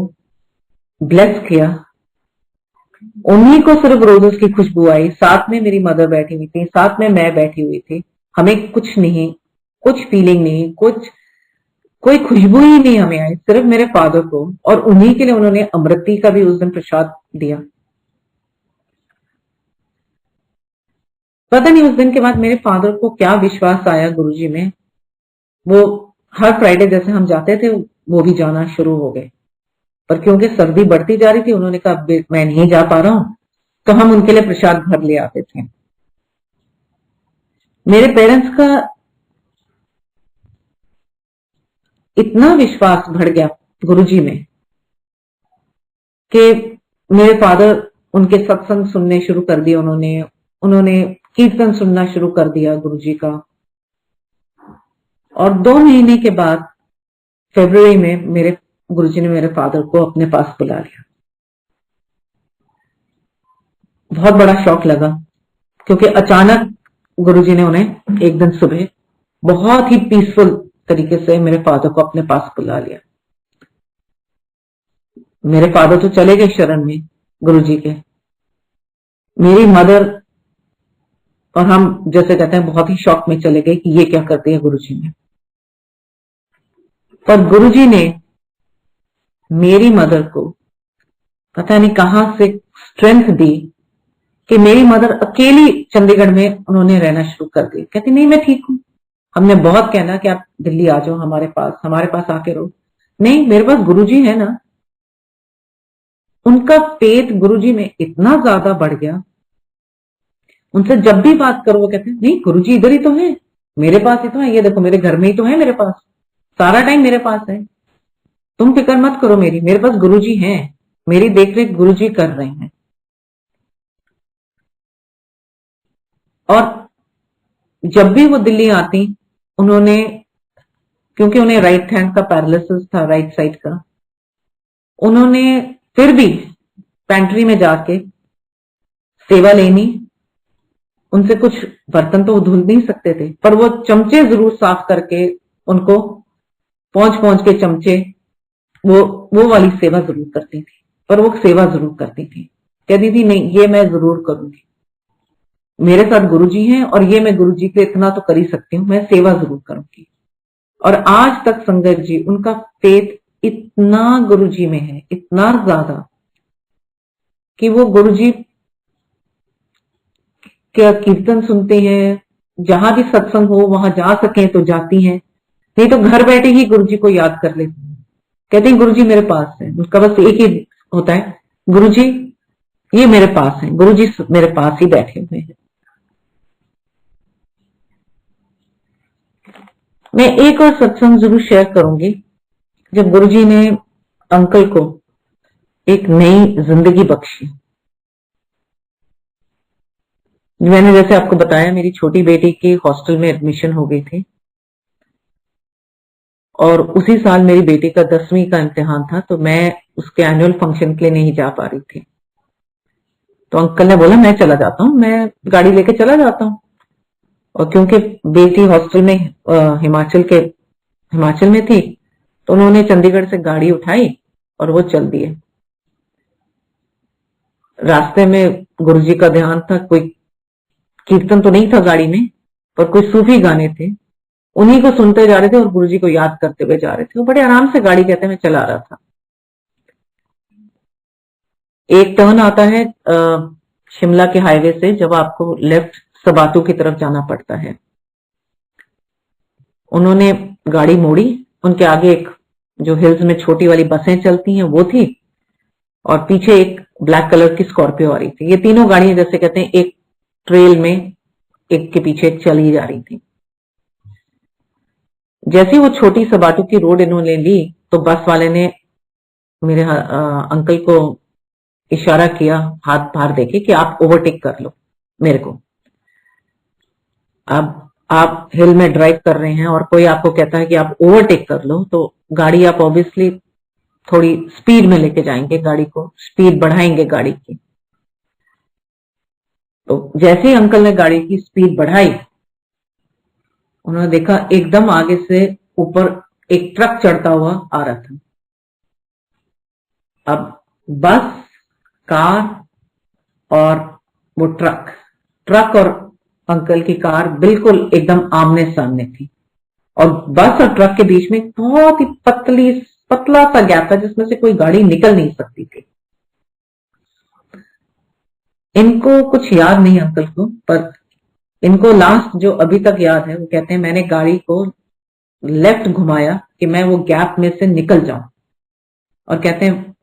ब्लेस किया। उन्हीं को सिर्फ रोजेस की खुशबू आई। साथ में मेरी मदर बैठी हुई थी, साथ में मैं बैठी हुई थी। हमें कुछ नहीं, कुछ फीलिंग नहीं, कोई खुशबू ही नहीं हमें आई, सिर्फ मेरे फादर को। और उन्हीं के लिए उन्होंने अमृति का भी उस दिन प्रसाद दिया। पता नहीं उस दिन के बाद मेरे फादर को क्या विश्वास आया गुरुजी में, वो हर फ्राइडे जैसे हम जाते थे वो भी जाना शुरू हो गए। पर क्योंकि सर्दी बढ़ती जा रही थी, उन्होंने कहा मैं नहीं जा पा रहा हूं, तो हम उनके लिए प्रसाद घर ले आते थे। मेरे पेरेंट्स का इतना विश्वास बढ़ गया गुरुजी में कि मेरे फादर उनके सत्संग सुनने शुरू कर दिए। उन्होंने कीर्तन सुनना शुरू कर दिया गुरुजी का। और 2 महीने के बाद फरवरी में मेरे गुरुजी ने मेरे फादर को अपने पास बुला लिया। बहुत बड़ा शौक लगा क्योंकि अचानक गुरुजी ने उन्हें एक दिन सुबह बहुत ही पीसफुल तरीके से मेरे फादर को अपने पास बुला लिया। मेरे फादर तो चले गए शरण में गुरुजी के। मेरी मदर और हम जैसे कहते हैं बहुत ही शौक में चले गए कि ये क्या कर दिया गुरुजी ने। पर गुरुजी ने मेरी मदर को पता नहीं कहां से स्ट्रेंथ दी कि मेरी मदर अकेली चंडीगढ़ में उन्होंने रहना शुरू कर दी। कहती नहीं मैं ठीक हूं। हमने बहुत कहना कि आप दिल्ली आ जाओ हमारे पास आके रहो। नहीं, मेरे पास गुरुजी है ना। उनका पेट गुरुजी में इतना ज्यादा बढ़ गया, उनसे जब भी बात करो वो कहते हैं नहीं गुरुजी इधर ही तो है, मेरे पास ही तो है, ये देखो मेरे घर में ही तो है, मेरे पास सारा टाइम मेरे पास है, तुम फिक्र मत करो मेरे पास गुरुजी हैं, मेरी देखरेख गुरुजी कर रहे हैं। और जब भी वो दिल्ली आती, उन्होंने, क्योंकि उन्हें राइट हैंड का पैरालिसिस था, राइट साइड का, उन्होंने फिर भी पेंट्री में जाके सेवा लेनी, उनसे कुछ बर्तन तो वो धुल नहीं सकते थे, पर वो चमचे जरूर साफ करके उनको पहुंच पहुंच के चमचे वो वाली सेवा जरूर करती थी। पर वो सेवा जरूर करती थी, कहती थी नहीं ये मैं जरूर करूंगी, मेरे साथ गुरुजी हैं और ये मैं गुरुजी के इतना तो कर ही सकती हूँ, मैं सेवा जरूर करूंगी। और आज तक संगत जी उनका फेथ इतना गुरुजी में है, इतना ज्यादा कि वो गुरुजी का कीर्तन सुनते हैं, जहां भी सत्संग हो वहां जा सके तो जाती हैं, नहीं तो घर बैठे ही गुरुजी को याद कर लेती हैं। कहते हैं गुरुजी मेरे पास है, उसका बस एक ही होता है, गुरुजी ये मेरे पास है, गुरुजी मेरे पास ही बैठे हुए हैं। मैं एक और सत्संग जरूर शेयर करूंगी, जब गुरुजी ने अंकल को एक नई जिंदगी बख्शी। मैंने जैसे आपको बताया मेरी छोटी बेटी की हॉस्टल में एडमिशन हो गई थी और उसी साल मेरी बेटी का 10वीं का इम्तिहान था, तो मैं उसके एनुअल फंक्शन के लिए नहीं जा पा रही थी। तो अंकल ने बोला मैं चला जाता हूँ, मैं गाड़ी लेके चला जाता हूँ। और क्योंकि बेटी हॉस्टल में हिमाचल में थी, तो उन्होंने चंडीगढ़ से गाड़ी उठाई और वो चल दिए। रास्ते में गुरुजी का ध्यान था, कोई कीर्तन तो नहीं था गाड़ी में, पर कोई सूफी गाने थे, उन्हीं को सुनते जा रहे थे और गुरुजी को याद करते हुए जा रहे थे। वो बड़े आराम से गाड़ी कहते मैं चला रहा था। एक टर्न आता है शिमला के हाईवे से, जब आपको लेफ्ट सबातू की तरफ जाना पड़ता है। उन्होंने गाड़ी मोड़ी, उनके आगे एक जो हिल्स में छोटी वाली बसें चलती हैं वो थी, और पीछे एक ब्लैक कलर की स्कॉर्पियो आ रही थी। ये तीनों गाड़ियां जैसे कहते हैं एक ट्रेल में एक के पीछे एक चली जा रही थी। जैसे वो छोटी सबाटू की रोड इन्होंने ली, तो बस वाले ने मेरे अंकल को इशारा किया हाथ बाहर देके कि आप ओवरटेक कर लो मेरे को। अब आप हिल में ड्राइव कर रहे हैं और कोई आपको कहता है कि आप ओवरटेक कर लो, तो गाड़ी आप ऑब्वियसली थोड़ी स्पीड में लेके जाएंगे, गाड़ी को स्पीड बढ़ाएंगे गाड़ी की। तो जैसे ही अंकल ने गाड़ी की स्पीड बढ़ाई, उन्होंने देखा एकदम आगे से ऊपर एक ट्रक चढ़ता हुआ आ रहा था। अब बस, कार और वो ट्रक और अंकल की कार बिल्कुल एकदम आमने सामने थी, और बस और ट्रक के बीच में बहुत ही पतला सा गैप था जिसमें से कोई गाड़ी निकल नहीं सकती थी। इनको कुछ याद नहीं अंकल को, पर इनको लास्ट जो अभी तक याद है, वो कहते हैं मैंने गाड़ी को लेफ्ट घुमाया कि मैं वो गैप में से निकल जाऊं। और कहते हैं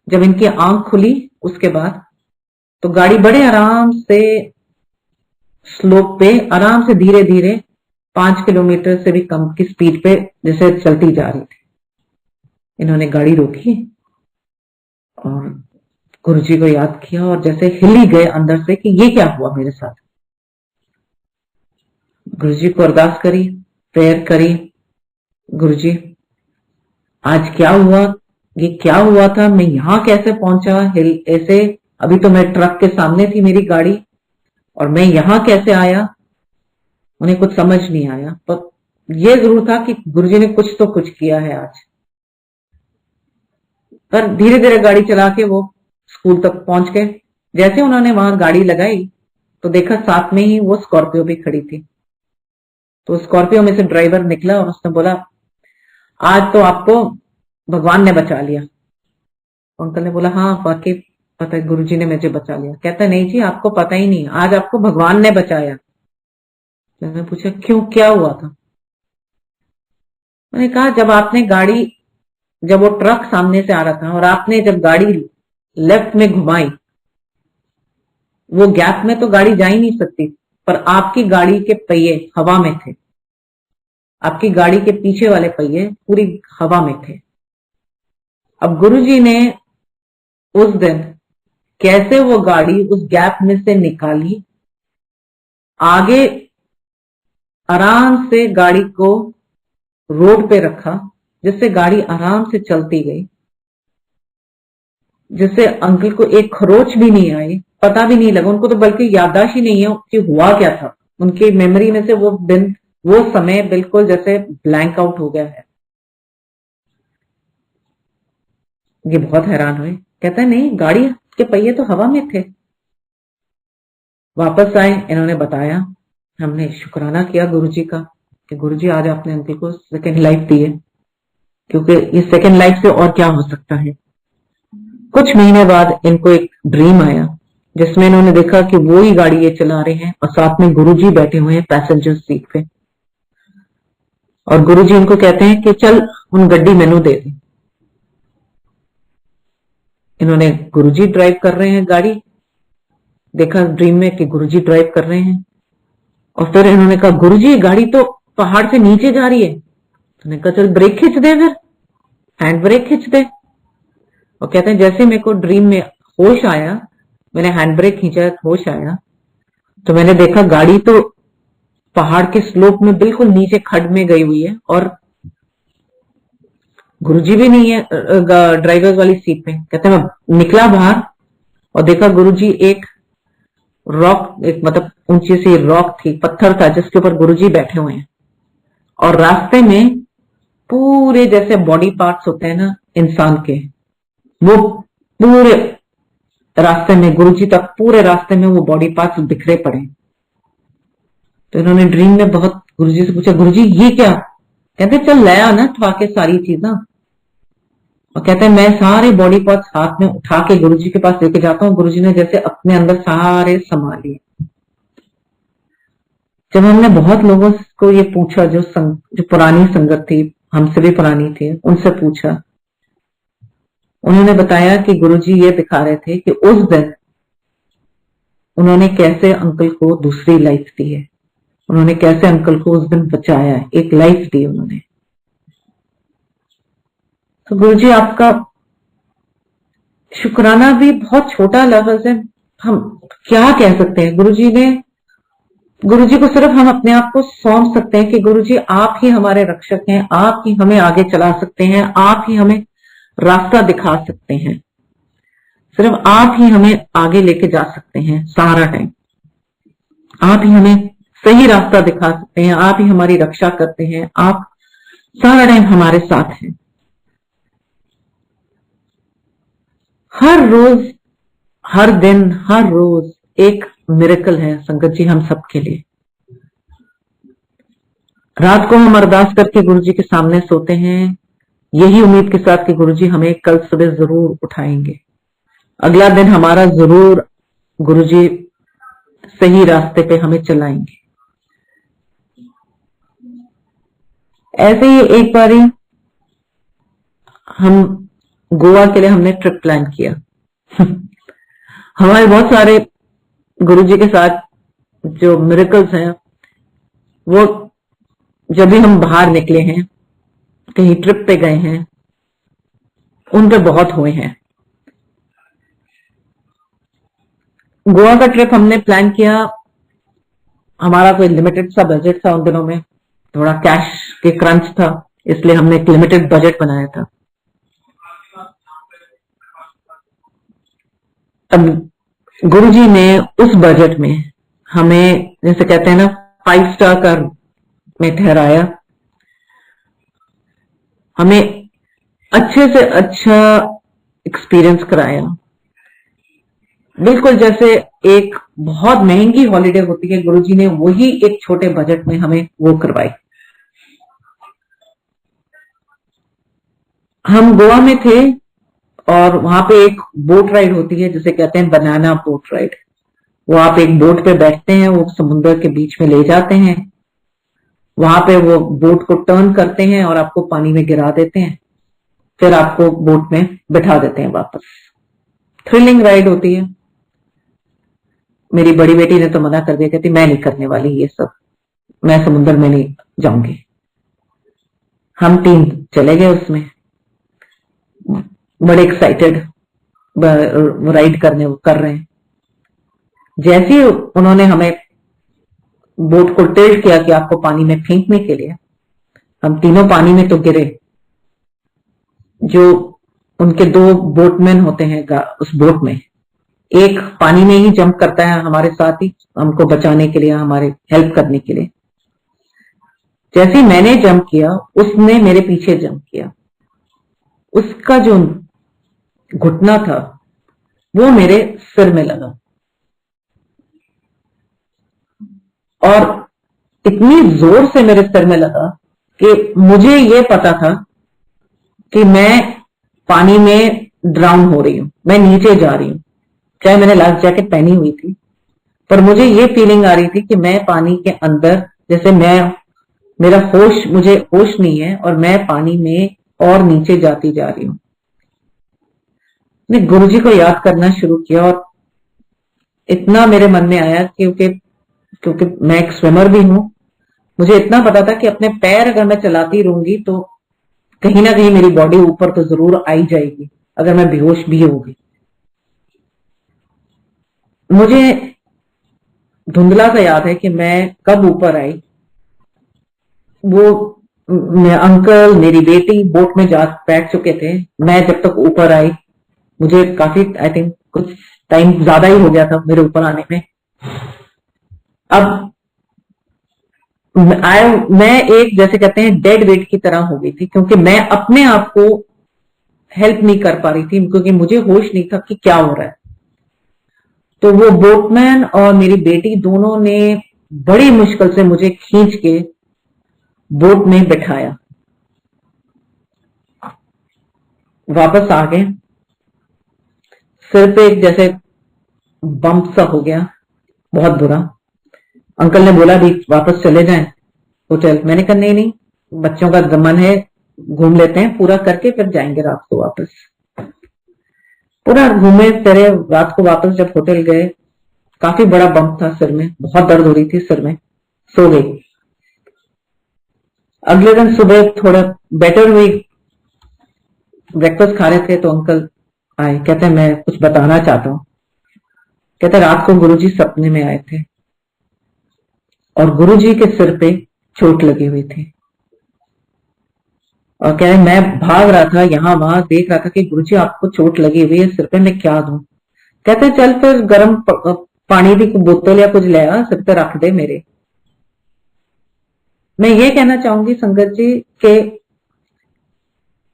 जब इनकी आंख खुली उसके बाद, तो गाड़ी बड़े आराम से स्लोप पे आराम से धीरे धीरे 5 किलोमीटर से भी कम की स्पीड पे जैसे चलती जा रही थी। इन्होंने गाड़ी रोकी और गुरुजी को याद किया और जैसे हिल ही गए अंदर से कि ये क्या हुआ मेरे साथ। गुरुजी को अरदास करी, प्रेयर करी, गुरुजी आज क्या हुआ, ये क्या हुआ था, मैं यहां कैसे पहुंचा, हिल ऐसे, अभी तो मैं ट्रक के सामने थी मेरी गाड़ी और मैं यहां कैसे आया। उन्हें कुछ समझ नहीं आया, पर यह जरूर था कि गुरुजी ने कुछ तो कुछ किया है आज। पर धीरे धीरे गाड़ी चला के वो स्कूल तक पहुंच गए। जैसे उन्होंने वहां गाड़ी लगाई तो देखा साथ में ही वो स्कॉर्पियो भी खड़ी थी। तो स्कॉर्पियो में से ड्राइवर निकला और उसने बोला आज तो आपको भगवान ने बचा लिया। अंकल ने बोला हाँ वाकई पता है, गुरुजी ने मुझे बचा लिया। कहता नहीं जी आपको पता ही नहीं, आज आपको भगवान ने बचाया। तो मैंने पूछा क्यों, क्या हुआ था। मैंने कहा जब वो ट्रक सामने से आ रहा था और आपने जब गाड़ी लेफ्ट में घुमाई, वो गैप में तो गाड़ी जा ही नहीं सकती, पर आपकी गाड़ी के पहिए हवा में थे, आपकी गाड़ी के पीछे वाले पहिए पूरी हवा में थे। अब गुरुजी ने उस दिन कैसे वो गाड़ी उस गैप में से निकाली, आगे आराम से गाड़ी को रोड पे रखा, जिससे गाड़ी आराम से चलती गई, जिससे अंकल को एक खरोच भी नहीं आई पता भी नहीं लगा उनको, तो बल्कि याददाश्त ही नहीं है कि हुआ क्या था। उनकी मेमोरी में से वो दिन, वो समय बिल्कुल जैसे ब्लैंक आउट हो गया है। ये बहुत हैरान हुए। कहता है नहीं, गाड़ी के पहिए तो हवा में थे। वापस आए, इन्होंने बताया, हमने शुक्राना किया गुरुजी का कि गुरुजी आज आपने अंकल को सेकंड लाइफ दी है, क्योंकि इस सेकंड लाइफ से और क्या हो सकता है। कुछ महीने बाद इनको एक ड्रीम आया जिसमें इन्होंने देखा कि वो ही गाड़ी ये चला रहे हैं और साथ में गुरुजी बैठे हुए हैं पैसेंजर सीट पे, और गुरुजी इनको कहते हैं कि चल उन गड्डी मैनू दे दे। इन्होंने गुरुजी ड्राइव कर रहे हैं गाड़ी, देखा ड्रीम में कि गुरुजी ड्राइव कर रहे हैं, और फिर इन्होंने कहा गुरुजी गाड़ी तो पहाड़ से नीचे जा रही है। उन्होंने कहा चल ब्रेक खींच दे, फिर हैंड ब्रेक खींच दे। और कहते हैं जैसे मेरे को ड्रीम में होश आया, मैंने हैंड ब्रेक खींचा, होश आया तो मैंने देखा गाड़ी तो पहाड़ के स्लोप में बिल्कुल नीचे खड्ड में गई हुई है, और गुरुजी भी नहीं है ड्राइवर वाली सीट में। कहते हैं मैं निकला बाहर और देखा गुरुजी एक रॉक, एक मतलब ऊंची सी रॉक थी, पत्थर था जिसके ऊपर गुरुजी बैठे हुए हैं, और रास्ते में पूरे जैसे बॉडी पार्ट्स होते हैं ना इंसान के, वो पूरे रास्ते में गुरुजी तक, पूरे रास्ते में वो बॉडी पार्ट्स बिखरे पड़े। तो इन्होंने ड्रीम में बहुत गुरुजी से पूछा गुरुजी ये क्या। कहते चल ले आना उठा के सारी चीजें, और कहते हैं मैं सारे बॉडी पार्ट्स हाथ में उठा के गुरुजी के पास लेके जाता हूँ। गुरुजी ने जैसे अपने अंदर सारे समा लिए। जब हमने बहुत लोगों को ये पूछा, जो पुरानी संगत थी, हमसे भी पुरानी थी, उनसे पूछा, उन्होंने बताया कि गुरुजी ये दिखा रहे थे कि उस दिन उन्होंने कैसे अंकल को दूसरी लाइफ दी है, उन्होंने कैसे अंकल को उस दिन बचाया, एक लाइफ दी उन्होंने। तो गुरुजी आपका शुक्राना भी बहुत छोटा लफ्ज है, हम क्या कह सकते हैं। गुरुजी को सिर्फ हम अपने आप को सौंप सकते हैं कि गुरुजी आप ही हमारे रक्षक हैं, आप ही हमें आगे चला सकते हैं, आप ही हमें रास्ता दिखा सकते हैं, सिर्फ आप ही हमें आगे लेके जा सकते हैं सारा टाइम, आप ही हमें सही रास्ता दिखा सकते हैं, आप ही हमारी रक्षा करते हैं, आप सारा टाइम हमारे साथ हैं। हर रोज, हर दिन, हर रोज एक मिरेकल है संगत जी हम सबके लिए। रात को हम अरदास करके गुरुजी के सामने सोते हैं, यही उम्मीद के साथ कि गुरुजी हमें कल सुबह जरूर उठाएंगे, अगला दिन हमारा जरूर गुरुजी सही रास्ते पे हमें चलाएंगे। ऐसे ही एक बारी हम गोवा के लिए हमने ट्रिप प्लान किया। हमारे बहुत सारे गुरुजी के साथ जो मिरेकल्स हैं वो जब भी हम बाहर निकले हैं, कहीं ट्रिप पे गए हैं, उन पे बहुत हुए हैं। गोवा का ट्रिप हमने प्लान किया, हमारा कोई लिमिटेड सा बजट था, उन दिनों में थोड़ा कैश के क्रंच था, इसलिए हमने एक लिमिटेड बजट बनाया था। अब गुरुजी ने उस बजट में हमें, जैसे कहते हैं ना, 5 स्टार का में ठहराया, हमें अच्छे से अच्छा एक्सपीरियंस कराया, बिल्कुल जैसे एक बहुत महंगी हॉलिडे होती है, गुरुजी ने वही एक छोटे बजट में हमें वो करवाई। हम गोवा में थे और वहां पे एक बोट राइड होती है जिसे कहते हैं बनाना बोट राइड। वो आप एक बोट पे बैठते हैं, वो समुद्र के बीच में ले जाते हैं, वहां पे वो बोट को टर्न करते हैं और आपको पानी में गिरा देते हैं, फिर आपको बोट में बिठा देते हैं वापस। थ्रिलिंग राइड होती है। मेरी बड़ी बेटी ने तो मना कर दिया, कहती मैं नहीं करने वाली ये सब, मैं समुद्र में नहीं जाऊंगी। हम 3 चले गए उसमें, बड़े एक्साइटेड राइड कर रहे हैं। जैसे ही उन्होंने हमें बोट को टिल्ट किया कि आपको पानी में फेंकने के लिए, हम तीनों पानी में तो गिरे। जो उनके 2 बोटमैन होते हैं उस बोट में, एक पानी में ही जंप करता है हमारे साथ ही, हमको बचाने के लिए, हमारे हेल्प करने के लिए। जैसे ही मैंने जंप किया, उसने मेरे पीछे जंप किया। उसका जो घुटना था वो मेरे सिर में लगा, और इतनी जोर से मेरे सिर में लगा कि मुझे ये पता था कि मैं पानी में ड्राउन हो रही हूं, मैं नीचे जा रही हूं। चाहे मैंने लाइफ जैकेट पहनी हुई थी, पर मुझे ये फीलिंग आ रही थी कि मैं पानी के अंदर, जैसे मुझे होश नहीं है और मैं पानी में और नीचे जाती जा रही हूँ। मैं गुरुजी को याद करना शुरू किया, और इतना मेरे मन में आया क्योंकि मैं एक स्विमर भी हूं, मुझे इतना पता था कि अपने पैर अगर मैं चलाती रहूंगी तो कहीं ना कहीं मेरी बॉडी ऊपर तो जरूर आई जाएगी, अगर मैं बेहोश भी होगी। मुझे धुंधला सा याद है कि मैं कब ऊपर आई। वो अंकल, मेरी बेटी बोट में जा बैठ चुके थे। मैं जब तक ऊपर आई, मुझे काफी, आई थिंक कुछ टाइम ज्यादा ही हो गया था मेरे ऊपर आने में। अब मैं एक, जैसे कहते हैं, डेड वेट की तरह हो गई थी, क्योंकि मैं अपने आप को हेल्प नहीं कर पा रही थी, क्योंकि मुझे होश नहीं था कि क्या हो रहा है। तो वो बोटमैन और मेरी बेटी दोनों ने बड़ी मुश्किल से मुझे खींच के बोट में बिठाया, वापस आ गए। सिर पे एक जैसे बम्प सा हो गया, बहुत बुरा। अंकल ने बोला भी वापस चले जाएं होटल। मैंने कहा नहीं नहीं, बच्चों का मन है, घूम लेते हैं, पूरा करके फिर जाएंगे रात को वापस। पूरा घूमे फिरे, रात को वापस जब होटल गए, काफी बड़ा बम्प था सिर में, बहुत दर्द हो रही थी सिर में, सो गई। अगले दिन सुबह थोड़ा बेटर हुई, ब्रेकफास्ट खा रहे थे तो अंकल आए, कहते हैं मैं कुछ बताना चाहता हूँ। कहते रात को गुरुजी सपने में आए थे और गुरुजी के सिर पे चोट लगी हुई थी, और कह रहे मैं भाग रहा था, यहां वहां देख रहा था कि गुरुजी आपको चोट लगी हुई है सिर पे, मैं क्या दूं। कहते चल फिर गर्म पानी की बोतल या कुछ ले आ, सिर पे रख दे मेरे। मैं ये कहना चाहूंगी संगत जी कि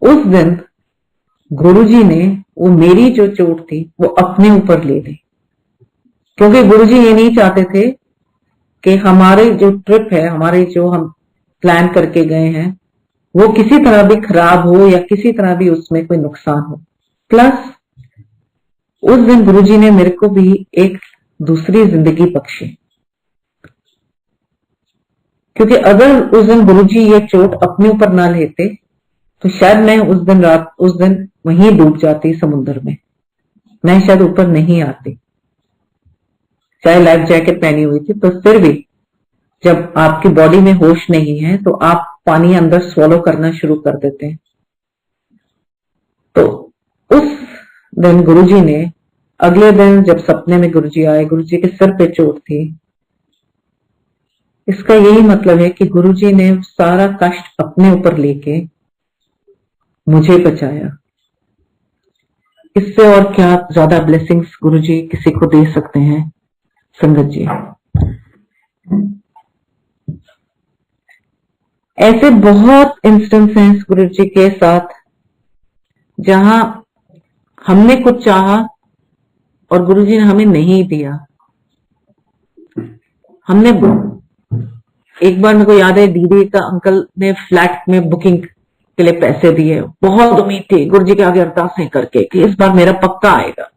उस दिन गुरुजी ने वो मेरी जो चोट थी वो अपने ऊपर ले ली, क्योंकि गुरुजी ये नहीं चाहते थे कि हमारे जो ट्रिप है, हमारे जो हम प्लान करके गए हैं, वो किसी तरह भी खराब हो या किसी तरह भी उसमें कोई नुकसान हो। प्लस उस दिन गुरुजी ने मेरे को भी एक दूसरी जिंदगी बख्शी, क्योंकि अगर उस दिन गुरुजी ये चोट अपने ऊपर ना लेते तो शायद मैं उस दिन वहीं डूब जाती समुद्र में, मैं शायद ऊपर नहीं आती। चाहे लाइफ जैकेट पहनी हुई थी, तो फिर भी जब आपकी बॉडी में होश नहीं है तो आप पानी अंदर स्वॉलो करना शुरू कर देते हैं। तो उस दिन गुरुजी ने, अगले दिन जब सपने में गुरुजी आए, गुरुजी के सिर पे चोट थी। इसका यही मतलब है कि गुरुजी ने सारा कष्ट अपने ऊपर लेके मुझे बचाया। इससे और क्या ज्यादा ब्लेसिंग्स गुरुजी किसी को दे सकते हैं संगत जी। ऐसे बहुत इंस्टेंस हैं गुरुजी के साथ जहां हमने कुछ चाहा और गुरुजी ने हमें नहीं दिया। हमने एक बार, मेरे को याद है, दीदी का अंकल ने फ्लैट में बुकिंग के लिए पैसे दिए, बहुत उम्मीद थी गुरुजी के आगे अरदासें करके कि इस बार मेरा पक्का आएगा।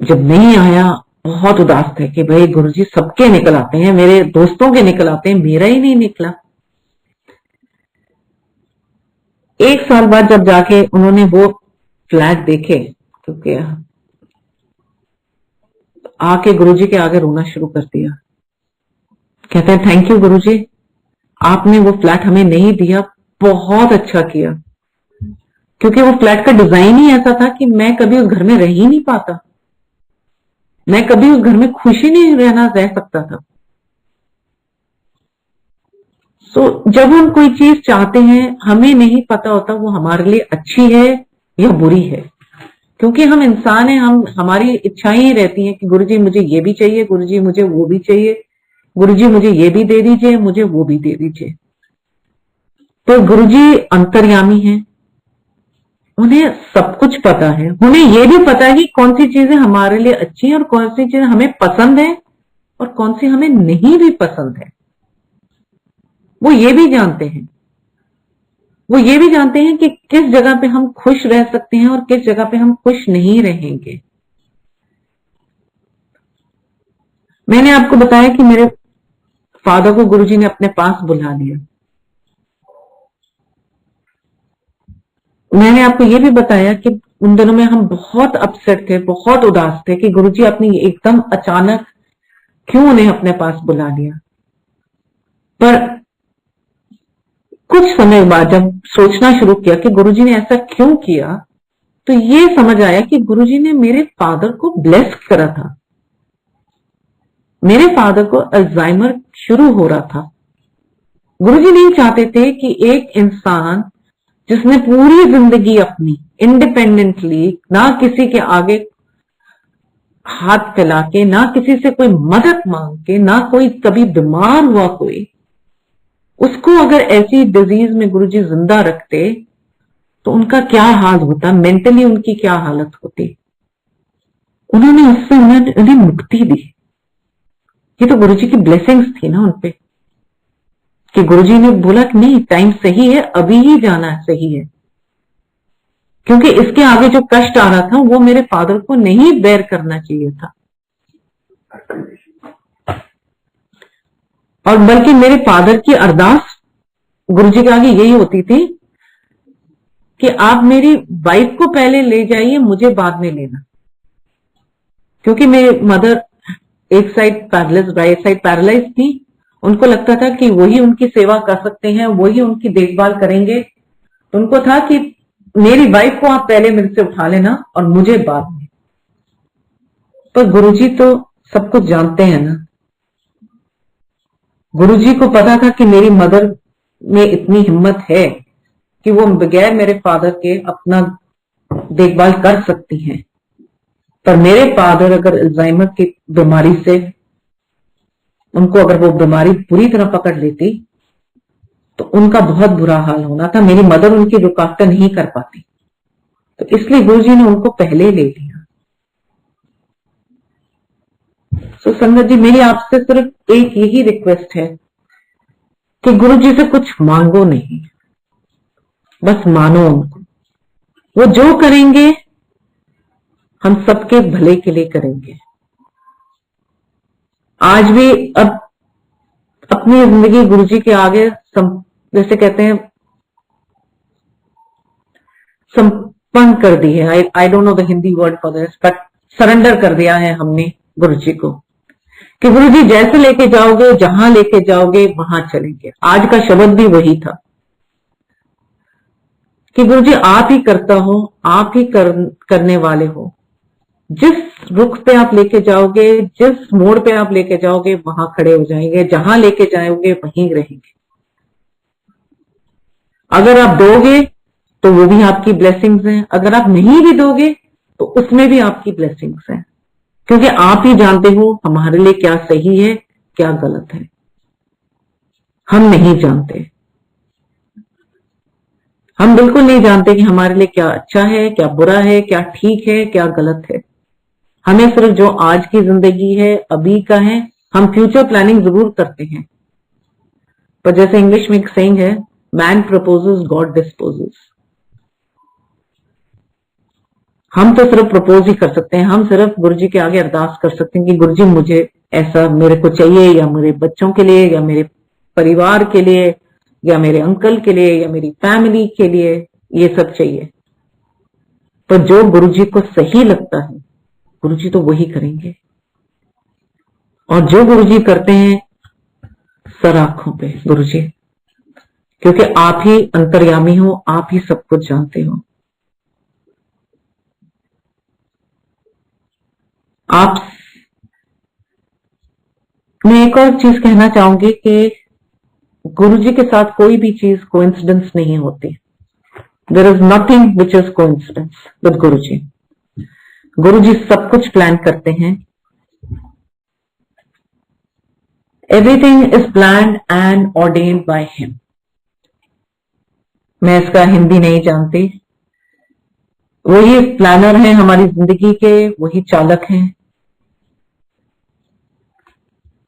जब नहीं आया बहुत उदास थे कि भाई गुरुजी सबके निकल आते हैं, मेरे दोस्तों के निकल आते हैं, मेरा ही नहीं निकला। एक साल बाद जब जाके उन्होंने वो फ्लैट देखे, क्योंकि आके गुरुजी के आगे रोना शुरू कर दिया। कहते हैं थैंक यू गुरुजी, आपने वो फ्लैट हमें नहीं दिया, बहुत अच्छा किया, क्योंकि वो फ्लैट का डिजाइन ही ऐसा था कि मैं कभी उस घर में रह ही नहीं पाता, मैं कभी उस घर में खुशी नहीं रह सकता था। जब हम कोई चीज चाहते हैं, हमें नहीं पता होता वो हमारे लिए अच्छी है या बुरी है, क्योंकि हम इंसान हैं, हम हमारी इच्छाएं ही रहती हैं कि गुरुजी मुझे ये भी चाहिए, गुरुजी मुझे वो भी चाहिए, गुरुजी मुझे ये भी दे दीजिए, मुझे वो भी दे दीजिए। तो गुरुजी अंतर्यामी हैं, उन्हें सब कुछ पता है। उन्हें ये भी पता है कि कौन सी चीजें हमारे लिए अच्छी हैं और कौन सी चीजें हमें पसंद है और कौन सी हमें नहीं भी पसंद है। वो ये भी जानते हैं, वो ये भी जानते हैं कि किस जगह पे हम खुश रह सकते हैं और किस जगह पे हम खुश नहीं रहेंगे। मैंने आपको बताया कि मेरे फादर को गुरुजी ने अपने पास बुला लिया। मैंने आपको ये भी बताया कि उन दिनों में हम बहुत अपसेट थे, बहुत उदास थे कि गुरुजी अपनी एकदम अचानक क्यों उन्हें अपने पास बुला लिया। पर कुछ समय बाद जब सोचना शुरू किया कि गुरुजी ने ऐसा क्यों किया, तो ये समझ आया कि गुरुजी ने मेरे फादर को ब्लेस करा था। मेरे फादर को अल्जाइमर शुरू हो रहा था। गुरुजी नहीं चाहते थे कि एक इंसान जिसने पूरी जिंदगी अपनी इंडिपेंडेंटली, ना किसी के आगे हाथ फैला के, ना किसी से कोई मदद मांग के, ना कोई कभी बीमार हुआ कोई, उसको अगर ऐसी डिजीज में गुरुजी जिंदा रखते तो उनका क्या हाल होता, मेंटली उनकी क्या हालत होती। उन्होंने उससे उन्हें मुक्ति दी। ये तो गुरुजी की ब्लेसिंग्स थी ना उनपे, कि गुरुजी ने बोला कि नहीं, टाइम सही है, अभी ही जाना सही है। क्योंकि इसके आगे जो कष्ट आ रहा था वो मेरे फादर को नहीं बेयर करना चाहिए था, और बल्कि मेरे फादर की अरदास गुरुजी के आगे यही होती थी कि आप मेरी वाइफ को पहले ले जाइए, मुझे बाद में लेना। क्योंकि मेरी मदर एक side paralyse, right side paralyse थी। उनको लगता था कि वही उनकी सेवा कर सकते हैं, वही उनकी देखभाल करेंगे। तो उनको था कि मेरी वाइफ को आप पहले मेरे से उठा लेना और मुझे बाद में। पर गुरुजी तो सब कुछ जानते हैं ना। गुरुजी को पता था कि मेरी मदर में इतनी हिम्मत है कि वो बगैर मेरे फादर के अपना देखभाल कर सकती हैं। पर मेरे फादर अगर अल्जाइमर की बीमारी से, उनको अगर वो बीमारी पूरी तरह पकड़ लेती तो उनका बहुत बुरा हाल होना था। मेरी मदर उनकी रुकावट नहीं कर पाती, तो इसलिए गुरुजी ने उनको पहले ले लिया। तो संगत जी, मेरी आपसे सिर्फ एक यही रिक्वेस्ट है कि गुरुजी से कुछ मांगो नहीं, बस मानो उनको। वो जो करेंगे हम सबके भले के लिए करेंगे। आज भी अब अपनी जिंदगी गुरुजी के आगे जैसे कहते हैं समर्पण कर दी है। I don't know the Hindi word for this, but surrender कर दिया है हमने गुरुजी को कि गुरुजी जैसे लेके जाओगे, जहां लेके जाओगे वहां चलेंगे। आज का शब्द भी वही था कि गुरुजी आप ही करता हो, आप ही करने वाले हो। जिस रुख पे आप लेके जाओगे, जिस मोड़ पे आप लेके जाओगे वहां खड़े हो जाएंगे, जहां लेके जाओगे वहीं रहेंगे। अगर आप दोगे तो वो भी आपकी ब्लेसिंग्स हैं, अगर आप नहीं भी दोगे तो उसमें भी आपकी ब्लेसिंग्स हैं। क्योंकि आप ही जानते हो हमारे लिए क्या सही है, क्या गलत है। हम नहीं जानते, हम बिल्कुल नहीं जानते कि हमारे लिए क्या अच्छा है, क्या बुरा है, क्या ठीक है, क्या गलत है। हमें सिर्फ जो आज की जिंदगी है, अभी का है, हम फ्यूचर प्लानिंग जरूर करते हैं। पर जैसे इंग्लिश में एक सेइंग है, मैन प्रपोजेस गॉड डिस्पोजेस। हम तो सिर्फ प्रपोज ही कर सकते हैं, हम सिर्फ गुरुजी के आगे अरदास कर सकते हैं कि गुरुजी मुझे ऐसा मेरे को चाहिए, या मेरे बच्चों के लिए, या मेरे परिवार के लिए, या मेरे अंकल के लिए, या मेरी फैमिली के लिए, ये सब चाहिए। पर जो गुरुजी को सही लगता है गुरुजी तो वही करेंगे। और जो गुरुजी करते हैं सर आंखों पे गुरुजी, क्योंकि आप ही अंतर्यामी हो, आप ही सब कुछ जानते हो। आप, मैं एक और चीज कहना चाहूंगी कि गुरुजी के साथ कोई भी चीज कोइंसिडेंस नहीं होती। There is nothing which is coincidence with Guruji. Guru ji सब कुछ प्लान करते हैं। Everything is planned and ordained by him. मैं इसका हिंदी नहीं जानती। वही प्लानर हैं हमारी जिंदगी के, वही चालक हैं,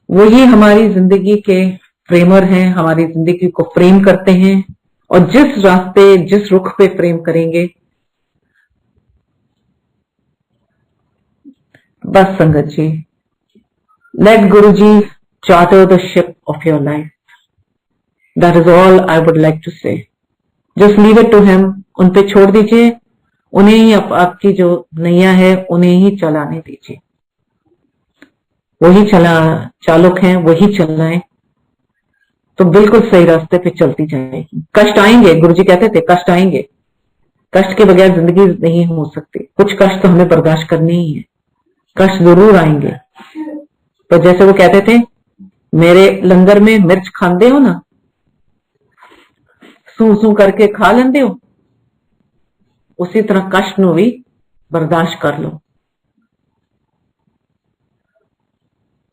वही हमारी जिंदगी के फ्रेमर हैं, हमारी जिंदगी को फ्रेम करते हैं। और जिस रास्ते, जिस रुख पे फ्रेम करेंगे, बस संगत जी, let Guru ji charter the ship of your life. That is all I would like to say. Just leave it to him. उन पे छोड़ दीजिए, उन्हें ही आपकी जो नैया है उन्हें ही चलाने दीजिए। वही चालक हैं, वही चलाएं तो बिल्कुल सही रास्ते पे चलती जाएगी। कष्ट आएंगे, गुरुजी कहते थे कष्ट आएंगे, कष्ट के बगैर जिंदगी नहीं हो सकती। कुछ कष्ट तो हमें बर्दाश्त करने ही है, कष्ट जरूर आएंगे। तो जैसे वो कहते थे, मेरे लंगर में मिर्च खाते हो ना, सू सू करके खा लेंदे हो, उसी तरह कष्ट नु भी बर्दाश्त कर लो।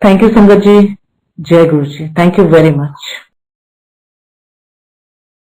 थैंक यू संगत जी। जय Guru ji. Thank you very much.